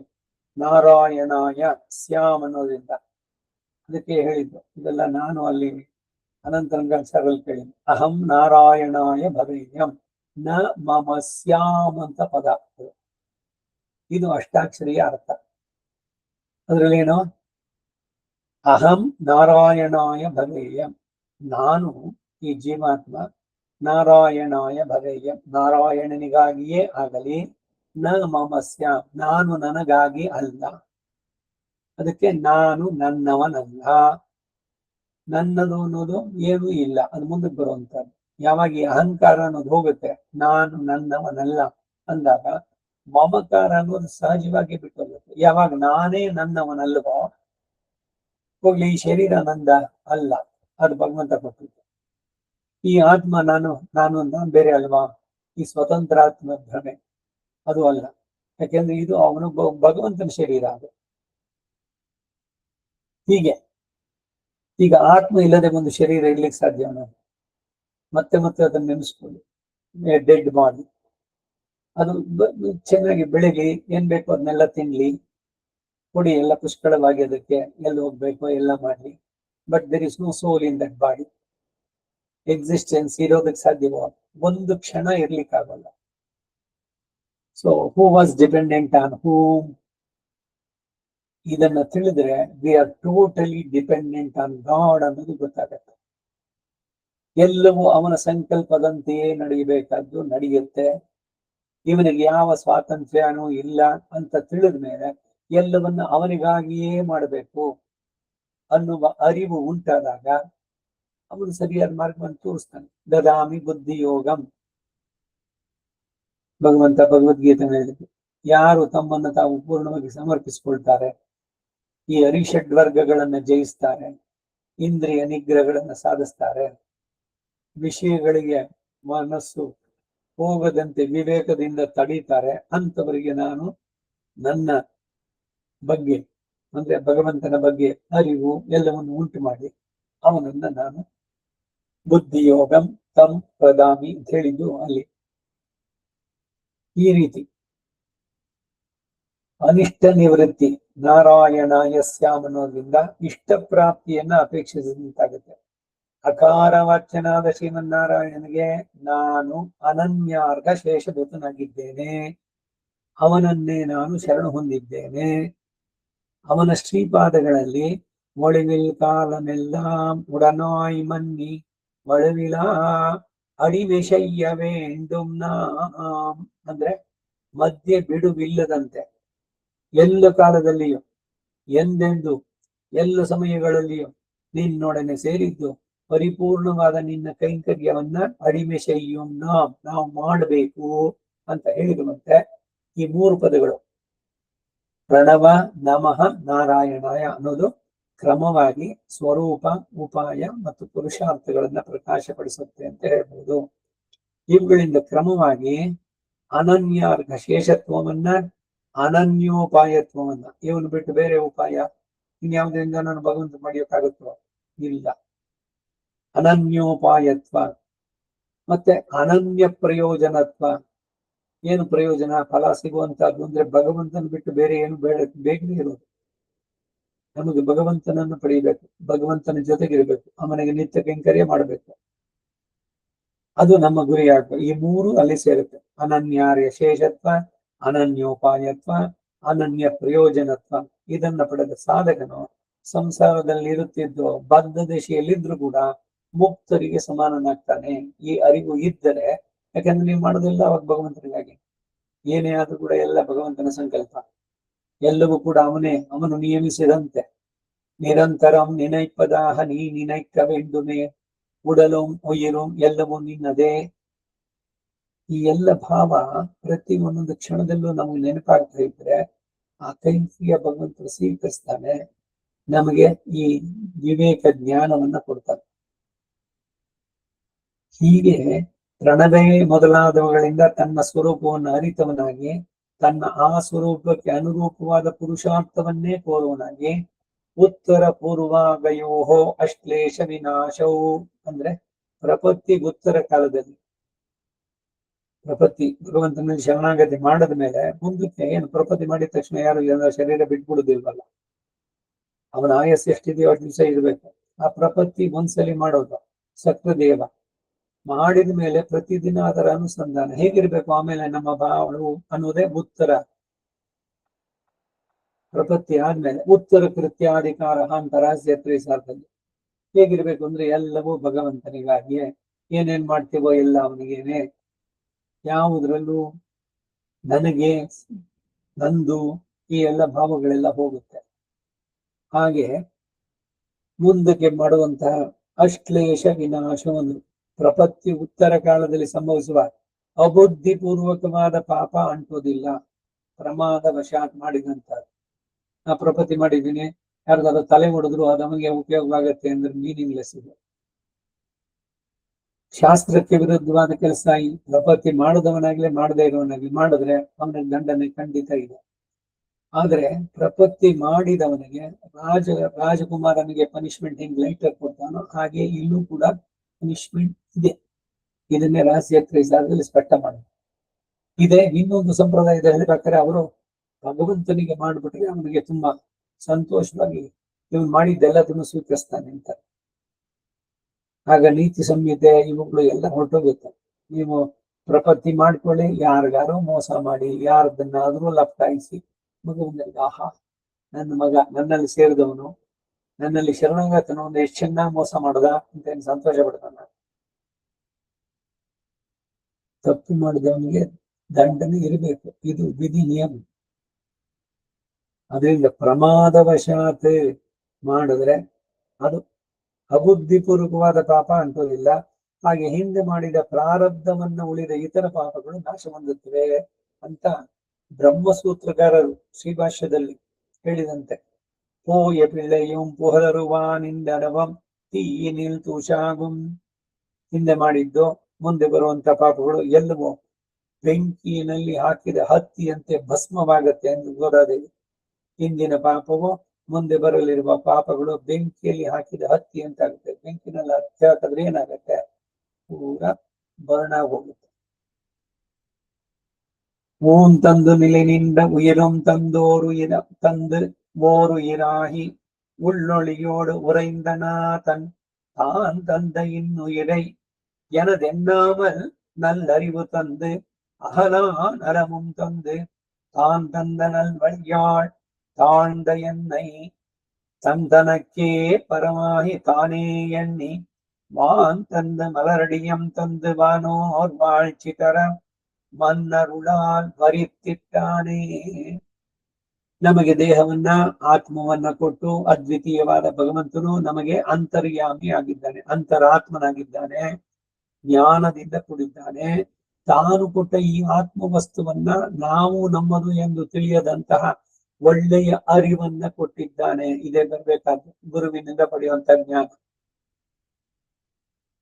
ನಾರಾಯಣಾಯ ಸ್ಯಾಮ್ ಅನ್ನೋದ್ರಿಂದ. ಅದಕ್ಕೆ ಹೇಳಿದ್ದು ಇದೆಲ್ಲ ನಾನು ಅಲ್ಲಿ ಅನಂತರಂಗ ಸರಲ್ಲಿ ಕೇಳಿದ್ದು, ಅಹಂ ನಾರಾಯಣಾಯ ಭವೇಯಂ ನ ಮಮ ಸ್ಯಾಮ್ ಅಂತ ಪದ. ಇದು ಅಷ್ಟಾಕ್ಷರಿಯ ಅರ್ಥ. ಅದ್ರಲ್ಲೇನು? ಅಹಂ ನಾರಾಯಣಾಯ ಭವೇಯಂ, ನಾನು ಈ ಜೀವಾತ್ಮ ನಾರಾಯಣಾಯ ಭವೇಯಂ ನಾರಾಯಣನಿಗಾಗಿಯೇ ಆಗಲಿ, ನ ಮಮ ಸ್ಯಾಮ್ ನಾನು ನನಗಾಗಿ ಅಲ್ಲ. ಅದಕ್ಕೆ ನಾನು ನನ್ನವನಲ್ಲ, ನನ್ನದು ಅನ್ನೋದು ಏನೂ ಇಲ್ಲ, ಅದು ಮುಂದಕ್ಕೆ ಬರುವಂತದ್ದು. ಯಾವಾಗ ಈ ಅಹಂಕಾರ ಅನ್ನೋದು ಹೋಗುತ್ತೆ, ನಾನು ನನ್ನವನಲ್ಲ ಅಂದಾಗ ಮಮಕಾರ ಅನ್ನೋದು ಸಹಜವಾಗಿ ಬಿಟ್ಟು ಹೋಗುತ್ತೆ. ಯಾವಾಗ ನಾನೇ ನನ್ನವನಲ್ವೋ, ಹೋಗ್ಲಿ ಈ ಶರೀರ ನಂದ ಅಲ್ಲ, ಅದು ಭಗವಂತ ಕೊಟ್ಟಿದ್ದು. ಈ ಆತ್ಮ ನಾನು ಬೇರೆ ಅಲ್ವಾ, ಈ ಸ್ವತಂತ್ರ ಆತ್ಮ ಭ್ರಮೆ ಅದು ಅಲ್ಲ. ಯಾಕೆಂದ್ರೆ ಇದು ಅವನು ಭಗವಂತನ ಶರೀರ ಅದು. ಹೀಗೆ ಈಗ ಆತ್ಮ ಇಲ್ಲದೆ ಒಂದು ಶರೀರ ಇರ್ಲಿಕ್ಕೆ ಸಾಧ್ಯನಾ? ಮತ್ತೆ ಮತ್ತೆ ಅದನ್ನ ನೆನೆಸ್ಕೊಳ್ಳಿ. ಡೆಡ್ ಬಾಡಿ ಅದು ಚೆನ್ನಾಗಿ ಬೆಳಿಲಿ, ಏನ್ ಬೇಕೋ ಅದನ್ನೆಲ್ಲ ತಿನ್ಲಿ, ಕೊಡಿ ಎಲ್ಲ ಪುಷ್ಕಳವಾಗಿ, ಅದಕ್ಕೆ ಎಲ್ಲಿ ಹೋಗ್ಬೇಕು ಎಲ್ಲ ಮಾಡ್ಲಿ. But there is no soul in that body. Existence ಇರೋದಕ್ಕೆ ಸಾಧ್ಯವೋ? ಒಂದು ಕ್ಷಣ ಇರ್ಲಿಕ್ಕಾಗಲ್ಲ. So who was dependent on whom? ಇದನ್ನ ತಿಳಿದ್ರೆ we are totally dependent on god ಅನ್ನೋದು ಗೊತ್ತಾಗತ್ತೆ. ಎಲ್ಲವೂ ಅವನ ಸಂಕಲ್ಪದಂತೆಯೇ ನಡೆಯಬೇಕಾದ್ದು ನಡೆಯುತ್ತೆ. ಇವನಿಗೆ ಯಾವ ಸ್ವಾತಂತ್ರ್ಯನೂ ಇಲ್ಲ ಅಂತ ತಿಳಿದ ಮೇಲೆ ಎಲ್ಲವನ್ನ ಅವನಿಗಾಗಿಯೇ ಮಾಡಬೇಕು ಅನ್ನುವ ಅರಿವು ಉಂಟಾದಾಗ ಅವನು ಸರಿಯಾದ ಮಾರ್ಗವನ್ನು ತೋರಿಸ್ತಾನೆ. ದದಾಮಿ ಬುದ್ಧಿ ಯೋಗಂ, ಭಗವಂತ ಭಗವದ್ಗೀತೆ ಹೇಳಿದ್ರು. ಯಾರು ತಮ್ಮನ್ನು ತಾವು ಪೂರ್ಣವಾಗಿ ಸಮರ್ಪಿಸಿಕೊಳ್ತಾರೆ, ಈ ಅರಿಷಡ್ವರ್ಗಗಳನ್ನ ಜಯಿಸ್ತಾರೆ, ಇಂದ್ರಿಯ ನಿಗ್ರಹಗಳನ್ನ ಸಾಧಿಸ್ತಾರೆ, ವಿಷಯಗಳಿಗೆ ಮನಸ್ಸು ಹೋಗದಂತೆ ವಿವೇಕದಿಂದ ತಡೀತಾರೆ ಅಂತವರಿಗೆ ನಾನು ನನ್ನ ಬಗ್ಗೆ ಅಂದ್ರೆ ಭಗವಂತನ ಬಗ್ಗೆ ಅರಿವು ಎಲ್ಲವನ್ನು ಉಂಟು ಮಾಡಿ ಅವನನ್ನ ನಾನು ಬುದ್ಧಿಯೋಗಂ ತಂ ಪ್ರದಾಮಿ ಅಂತ ಹೇಳಿದ್ದು ಅಲ್ಲಿ. ಈ ರೀತಿ ಅನಿಷ್ಟ ನಿವೃತ್ತಿ ನಾರಾಯಣಾಯ ಸ್ಯಾಮ್ ಅನ್ನೋದ್ರಿಂದ ಇಷ್ಟ ಪ್ರಾಪ್ತಿಯನ್ನ ಅಪೇಕ್ಷಿಸಿದಂತಾಗುತ್ತೆ. ಅಕಾರ ವಾಚ್ಯನಾದ ಶ್ರೀಮನ್ನಾರಾಯಣನಿಗೆ ನಾನು ಅನನ್ಯಾರ್ಘ ಶೇಷಭೂತನಾಗಿದ್ದೇನೆ, ಅವನನ್ನೇ ನಾನು ಶರಣ ಹೊಂದಿದ್ದೇನೆ. ಅವನ ಶ್ರೀಪಾದಗಳಲ್ಲಿ ಒಳವಿಲ್ ಕಾಲಮೆல்லாம் ಉಡನಾಯ್ ಮನ್ನಿ ಒಳವಿಲಾ ಅಡಿಮೆಶಯ್ಯ ವೇಂಡುಂ ನಾಂ ಅಂದ್ರೆ ಮಧ್ಯೆ ಬಿಡುವಿಲ್ಲದಂತೆ ಎಲ್ಲ ಕಾಲದಲ್ಲಿಯೂ ಎಂದೆಂದು ಎಲ್ಲ ಸಮಯಗಳಲ್ಲಿಯೂ ನಿನ್ನೊಡನೆ ಸೇರಿದ್ದು ಪರಿಪೂರ್ಣವಾದ ನಿನ್ನ ಕೈಂಕರ್ಯವನ್ನ ಅಡಿಮೆಶಯ್ಯಂ ನಾವು ಮಾಡಬೇಕು ಅಂತ ಹೇಳಿರುವಂತೆ ಈ 3 ಪದಗಳು ಪ್ರಣವ ನಮಃ ನಾರಾಯಣಾಯ ಅನ್ನೋದು ಕ್ರಮವಾಗಿ ಸ್ವರೂಪ ಉಪಾಯ ಮತ್ತು ಪುರುಷಾರ್ಥಗಳನ್ನ ಪ್ರಕಾಶಪಡಿಸುತ್ತೆ ಅಂತ ಹೇಳ್ಬೋದು. ಇವುಗಳಿಂದ ಕ್ರಮವಾಗಿ ಅನನ್ಯಾರ್ಘ ಶೇಷತ್ವವನ್ನ ಅನನ್ಯೋಪಾಯತ್ವವನ್ನ ಇವನು ಬಿಟ್ಟು ಬೇರೆ ಉಪಾಯ ಇನ್ಯಾವುದರಿಂದ ನಾನು ಭಗವಂತ ಮಾಡಿಯೋಕ್ಕಾಗುತ್ತೋ ಇಲ್ಲ. ಅನನ್ಯೋಪಾಯತ್ವ ಮತ್ತೆ ಅನನ್ಯ ಪ್ರಯೋಜನತ್ವ. ಏನು ಪ್ರಯೋಜನ? ಫಲ ಸಿಗುವಂತಹದ್ದು ಅಂದ್ರೆ ಭಗವಂತನ ಬಿಟ್ಟು ಬೇರೆ ಏನು ಬೇಕೇ ಇರೋದು. ನಮಗೆ ಭಗವಂತನನ್ನು ಪಡೆಯಬೇಕು, ಭಗವಂತನ ಜೊತೆಗಿರ್ಬೇಕು, ಅವನಿಗೆ ನಿತ್ಯ ಕೈಂಕರ್ಯ ಮಾಡಬೇಕು, ಅದು ನಮ್ಮ ಗುರಿಯಾಗಬೇಕು. ಈ 3 ಅಲ್ಲಿ ಸೇರುತ್ತೆ. ಅನನ್ಯಾರ್ಯ ಶೇಷತ್ವ, ಅನನ್ಯೋಪಾಯತ್ವ, ಅನನ್ಯ ಪ್ರಯೋಜನತ್ವ. ಇದನ್ನ ಪಡೆದ ಸಾಧಕನು ಸಂಸಾರದಲ್ಲಿ ಇರುತ್ತಿದ್ದು ಬದ್ಧ ದಶೆಯಲ್ಲಿದ್ರು ಕೂಡ ಮುಕ್ತರಿಗೆ ಸಮಾನನಾಗ್ತಾನೆ. ಈ ಅರಿವು ಇದ್ದರೆ, ಯಾಕಂದ್ರೆ ನೀವು ಮಾಡೋದಿಲ್ಲ ಅವಾಗ ಭಗವಂತನಿಗಾಗಿ, ಏನೇ ಆದ್ರೂ ಕೂಡ ಎಲ್ಲ ಭಗವಂತನ ಸಂಕಲ್ಪ, ಎಲ್ಲವೂ ಕೂಡ ಅವನು ನಿಯಮಿಸಿದಂತೆ. ನಿರಂತರಂ ನಿನೈಪದಾಹ ನೀ ನಿನೈಕ್ಕವೆಂದುಮೆ ಉಡಲೋಂ ಉಯಿರೋಂ ಎಲ್ಲವೂ ನಿನ್ನದೇ. ಈ ಎಲ್ಲ ಭಾವ ಪ್ರತಿ ಒಂದೊಂದು ಕ್ಷಣದಲ್ಲೂ ನಮಗೆ ನೆನಪಾಗ್ತಾ ಇದ್ರೆ ಆ ಕೈಂಕರ್ಯ ಭಗವಂತರು ಸ್ವೀಕರಿಸ್ತಾನೆ, ನಮಗೆ ಈ ವಿವೇಕ ಜ್ಞಾನವನ್ನ ಕೊಡ್ತಾನೆ. ಹೀಗೆ ಪ್ರಣವೇ ಮೊದಲಾದವುಗಳಿಂದ ತನ್ನ ಸ್ವರೂಪವನ್ನು ಅರಿತವನಾಗಿ ತನ್ನ ಆ ಸ್ವರೂಪಕ್ಕೆ ಅನುರೂಪವಾದ ಪುರುಷಾರ್ಥವನ್ನೇ ಕೋರುವನಾಗಿ ಉತ್ತರ ಪೂರ್ವಾಗಯೋಹೋ ಅಶ್ಲೇಷ ವಿನಾಶವು ಅಂದ್ರೆ ಪ್ರಪತ್ತಿ ಉತ್ತರ ಕಾಲದಲ್ಲಿ ಪ್ರಪತ್ತಿ ಭಗವಂತನಲ್ಲಿ ಶರಣಾಗತಿ ಮಾಡದ ಮೇಲೆ ಮುಂದಕ್ಕೆ ಏನು ಪ್ರಪತ್ತಿ ಮಾಡಿದ ತಕ್ಷಣ ಯಾರು ಶರೀರ ಬಿಟ್ಬಿಡುದಿಲ್ವಲ್ಲ, ಅವನ ಆಯಸ್ಸು ಎಷ್ಟಿದೆಯೋ ಅಷ್ಟು ದಿವಸ ಇರ್ಬೇಕು. ಆ ಪ್ರಪತ್ತಿ ಒಂದ್ಸಲಿ ಮಾಡೋದು ಸಕ್ರದೇವ ಮಾಡಿದ ಮೇಲೆ ಪ್ರತಿದಿನ ಅದರ ಅನುಸಂಧಾನ ಹೇಗಿರ್ಬೇಕು, ಆಮೇಲೆ ನಮ್ಮ ಭಾವಗಳು ಅನ್ನೋದೇ ಉತ್ತರ. ಪ್ರಪತ್ತಿ ಆದ್ಮೇಲೆ ಉತ್ತರ ಕೃತ್ಯಾಧಿಕಾರ ಅಂತ ರಹಸ್ಯತ್ರಿಸಾರದಲ್ಲಿ ಹೇಗಿರ್ಬೇಕು ಅಂದ್ರೆ ಎಲ್ಲವೂ ಭಗವಂತನಿಗಾಗಿಯೇ, ಏನೇನ್ ಮಾಡ್ತೀವೋ ಎಲ್ಲ ಅವನಿಗೇನೆ, ಯಾವುದ್ರಲ್ಲೂ ನನಗೆ ನಂದು ಈ ಎಲ್ಲ ಭಾವಗಳೆಲ್ಲ ಹೋಗುತ್ತೆ. ಹಾಗೆ ಮುಂದಕ್ಕೆ ಮಾಡುವಂತಹ ಅಶ್ಲೇಷ ವಿನಾಶವನ್ನು ಪ್ರಪತ್ತಿ ಉತ್ತರ ಕಾಲದಲ್ಲಿ ಸಂಭವಿಸುವ ಅಬುದ್ಧಿಪೂರ್ವಕವಾದ ಪಾಪ ಅಂಟೋದಿಲ್ಲ, ಪ್ರಮಾದ ವಶಾತ್ ಮಾಡಿದಂತ. ನಾ ಪ್ರಪತ್ತಿ ಮಾಡಿದ್ದೀನಿ, ಯಾರಿಗಾದ್ರೂ ತಲೆ ಹೊಡೆದ್ರು ಅದು ನಮಗೆ ಉಪಯೋಗವಾಗತ್ತೆ ಅಂದ್ರೆ ಮೀನಿಂಗ್ಲೆಸ್ ಇದೆ. ಶಾಸ್ತ್ರಕ್ಕೆ ವಿರುದ್ಧವಾದ ಕೆಲಸ ಈ ಪ್ರಪತ್ತಿ ಮಾಡದವನಾಗ್ಲೇ ಮಾಡದೇ ಇರೋವನಾಗ್ಲಿ ಮಾಡಿದ್ರೆ ಅವನಿಗೆ ದಂಡನೆ ಖಂಡಿತ ಇದೆ. ಆದ್ರೆ ಪ್ರಪತ್ತಿ ಮಾಡಿದವನಿಗೆ ರಾಜಕುಮಾರನಿಗೆ ಪನಿಷ್ಮೆಂಟ್ ಹೆಂಗ್ ಲೈಟರ್ ಕೊಡ್ತಾನೋ ಹಾಗೆ ಇಲ್ಲೂ ಕೂಡ ಪನಿಷ್ಮೆಂಟ್ ಇದೆ. ಇದನ್ನೇ ರಹಸ್ಯತ್ರಿಸಾರದಲ್ಲಿ ಸ್ಪಷ್ಟ ಮಾಡಿ ಇದೆ. ಇನ್ನೊಂದು ಸಂಪ್ರದಾಯದಲ್ಲಿ ಹೇಳ್ಬೇಕಾದ್ರೆ ಅವರು ಭಗವಂತನಿಗೆ ಮಾಡ್ಬಿಟ್ರೆ ಅವನಿಗೆ ತುಂಬಾ ಸಂತೋಷವಾಗಿ ಇವನು ಮಾಡಿದ್ದೆಲ್ಲದನ್ನು ಸ್ವೀಕರಿಸ್ತಾನೆ ಅಂತ. ಆಗ ನೀತಿ ಸಂಹಿತೆ ಇವುಗಳು ಎಲ್ಲ ಹೊರಟೋಗುತ್ತೆ. ನೀವು ಪ್ರಪತ್ತಿ ಮಾಡ್ಕೊಳ್ಳಿ, ಯಾರಿಗಾರು ಮೋಸ ಮಾಡಿ ಯಾರದನ್ನಾದ್ರೂ ಲಪ್ಟಾಯಿಸಿ ಮಗುವಿನಲ್ಲಿ ಆಹಾ ನನ್ನ ಮಗ ನನ್ನಲ್ಲಿ ಸೇರಿದವನು ನನ್ನಲ್ಲಿ ಶರಣಾಗತನು ಒಂದು ಎಷ್ಟು ಚೆನ್ನಾಗಿ ಮೋಸ ಮಾಡದ ಅಂತ ಏನು ಸಂತೋಷ ಪಡ್ತಾನ. ತಪ್ಪು ಮಾಡಿದವನಿಗೆ ದಂಡನೆ ಇರಬೇಕು, ಇದು ವಿಧಿ ನಿಯಮ. ಅದರಿಂದ ಪ್ರಮಾದವಶಾತ್ ಮಾಡಿದ್ರೆ ಅದು ಅಬುದ್ಧಿಪೂರ್ವಕವಾದ ಪಾಪ ಅಂಟೋದಿಲ್ಲ. ಹಾಗೆ ಹಿಂದೆ ಮಾಡಿದ ಪ್ರಾರಬ್ಧವನ್ನ ಉಳಿದ ಇತರ ಪಾಪಗಳು ನಾಶ ಹೊಂದುತ್ತವೆ ಅಂತ ಬ್ರಹ್ಮಸೂತ್ರಕಾರರು ಶ್ರೀಭಾಷ್ಯದಲ್ಲಿ ಹೇಳಿದಂತೆ ಪೋಯ ಪಿಳ್ಳೆಯಂ ಪುಹರರುವಾನಿಂದನವಂ ತೀ ನಿಲ್ತುಷಾಗುಂ. ಹಿಂದೆ ಮಾಡಿದ್ದು ಮುಂದೆ ಬರುವಂತ ಪಾಪಗಳು ಎಲ್ಲವೂ ಬೆಂಕಿಯಲ್ಲಿ ಹಾಕಿದ ಹತ್ತಿಯಂತೆ ಭಸ್ಮವಾಗತ್ತೆ ಎಂದು ಗೋದಾದೇವಿ. ಹಿಂದಿನ ಪಾಪವು ಮುಂದೆ ಬರಲಿರುವ ಪಾಪಗಳು ಬೆಂಕಿಯಲ್ಲಿ ಹಾಕಿದ ಹತ್ತಿ ಅಂತ ಆಗುತ್ತೆ. ಬೆಂಕಿನಲ್ಲಿ ಹತ್ತಿ ಹಾಕಿದ್ರೆ ಏನಾಗುತ್ತೆ? ಪೂರಾ ಬರ್ನ್ ಆಗಿ ಹೋಗುತ್ತೆ. ஊன் தந்து நிலை நின்ற உயிரும் தந்தோரு தந்து ஓரு இராகி உள்ளொளியோடு உறைந்தனா தான் தந்த இன்னுயிரை எனதெண்ணாமல் நல்லறிவு தந்து அகலா நலமும் தந்து தான் தந்த நல்வழியாள் தாழ்ந்த என்னை தந்தனக்கே பரமாகி தானே எண்ணி வான் தந்த மலரடியம் தந்து வானோர் வாழ்ச்சி தர ಮನ್ನರುಳಾಲ್ ಬರಿತಿದ್ದಾನೆ. ನಮಗೆ ದೇಹವನ್ನ ಆತ್ಮವನ್ನ ಕೊಟ್ಟು ಅದ್ವಿತೀಯವಾದ ಭಗವಂತನು ನಮಗೆ ಅಂತರ್ಯಾಮಿ ಆಗಿದ್ದಾನೆ, ಅಂತರಾತ್ಮನಾಗಿದ್ದಾನೆ, ಜ್ಞಾನದಿಂದ ಕೂಡಿದ್ದಾನೆ. ತಾನು ಕೊಟ್ಟ ಈ ಆತ್ಮ ವಸ್ತುವನ್ನ ನಾವು ನಮ್ಮದು ಎಂದು ತಿಳಿಯದಂತಹ ಒಳ್ಳೆಯ ಅರಿವನ್ನ ಕೊಟ್ಟಿದ್ದಾನೆ. ಇದೇ ಬರ್ಬೇಕಾದ ಗುರುವಿನಿಂದ ಪಡೆಯುವಂತ ಜ್ಞಾನ.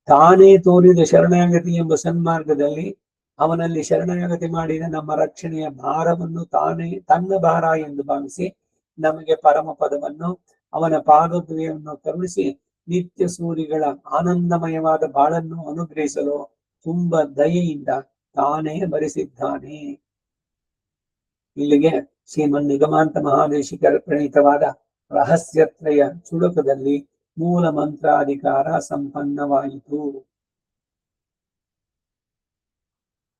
ತಾನೇ ತೋರಿದ ಶರಣಾಗತಿ ಎಂಬ ಸನ್ಮಾರ್ಗದಲ್ಲಿ ಅವನಲ್ಲಿ ಶರಣಾಗತಿ ಮಾಡಿದ ನಮ್ಮ ರಕ್ಷಣೆಯ ಭಾರವನ್ನು ತಾನೇ ತನ್ನ ಭಾರ ಎಂದು ಭಾವಿಸಿ ನಮಗೆ ಪರಮ ಪದವನ್ನು ಅವನ ಪಾದದ್ವಯವನ್ನು ಕರುಣಿಸಿ ನಿತ್ಯ ಸೂರಿಗಳ ಆನಂದಮಯವಾದ ಬಾಳನ್ನು ಅನುಗ್ರಹಿಸಲು ತುಂಬ ದಯೆಯಿಂದ ತಾನೇ ಬರೆಸಿದ್ದಾನೆ. ಇಲ್ಲಿಗೆ ಶ್ರೀಮನ್ ನಿಗಮಾಂತ ಮಹಾದೇಶಿಕರ ಪ್ರಣೀತವಾದ ರಹಸ್ಯತ್ರಯ ಚುಡುಕದಲ್ಲಿ ಮೂಲ ಮಂತ್ರಾಧಿಕಾರ ಸಂಪನ್ನವಾಯಿತು.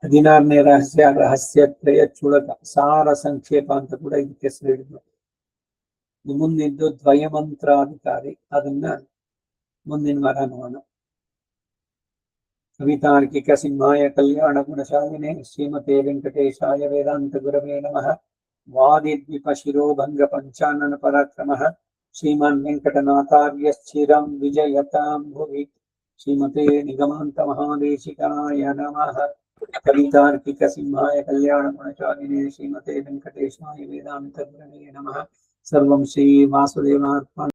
16ನೇ ರಹಸ್ಯ ರಹಸ್ಯತ್ರಯ ಚುಳಕ ಸಾರ ಸಂಕ್ಷೇಪ ಅಂತ ಕೂಡ ಇದಕ್ಕೆ ಹೆಸರು ಹೇಳಿದ್ರು. ಮುಂದಿದ್ದು ದ್ವಯಮಂತ್ರಾಧಿಕಾರಿ, ಅದನ್ನ ಮುಂದಿನ ವಾರ ನೋಡೋಣ. ಕವಿತಾರ್ಕಿಕ ಸಿಂಹಾಯ ಕಲ್ಯಾಣ ಗುಣಶಾಲಿನೇ ಶ್ರೀಮತೆ ವೆಂಕಟೇಶಾಯ ವೇದಾಂತ ಗುರವೇ ನಮಃ. ವಾದಿದ್ವಿಪ ಶಿರೋಭಂಗ ಪಂಚಾನನ ಪರಾಕ್ರಮಃ ಶ್ರೀಮಾನ್ ವೆಂಕಟನಾಥಾರ್ಯ ಸ್ಥಿರಂ ವಿಜಯತಾಂ ಭುವಿ. ಶ್ರೀಮತೆ ನಿಗಮಾಂತ ಮಹಾದೇಶಿಕಾಯ ನಮಃ. ಕವಿತಾರ್ಕಿಕ ಸಿಂಹಾಯ ಕಲ್ಯಾಣ ಗುಣಶಾಲಿನೇ ಶ್ರೀಮತೆ ವೆಂಕಟೇಶಾಯ ವೇದಾಂತ ಗುರವೇ ನಮಃ. ಸರ್ವಂ ಶ್ರೀ ವಾಸುದೇವಾರ್ಪಣ.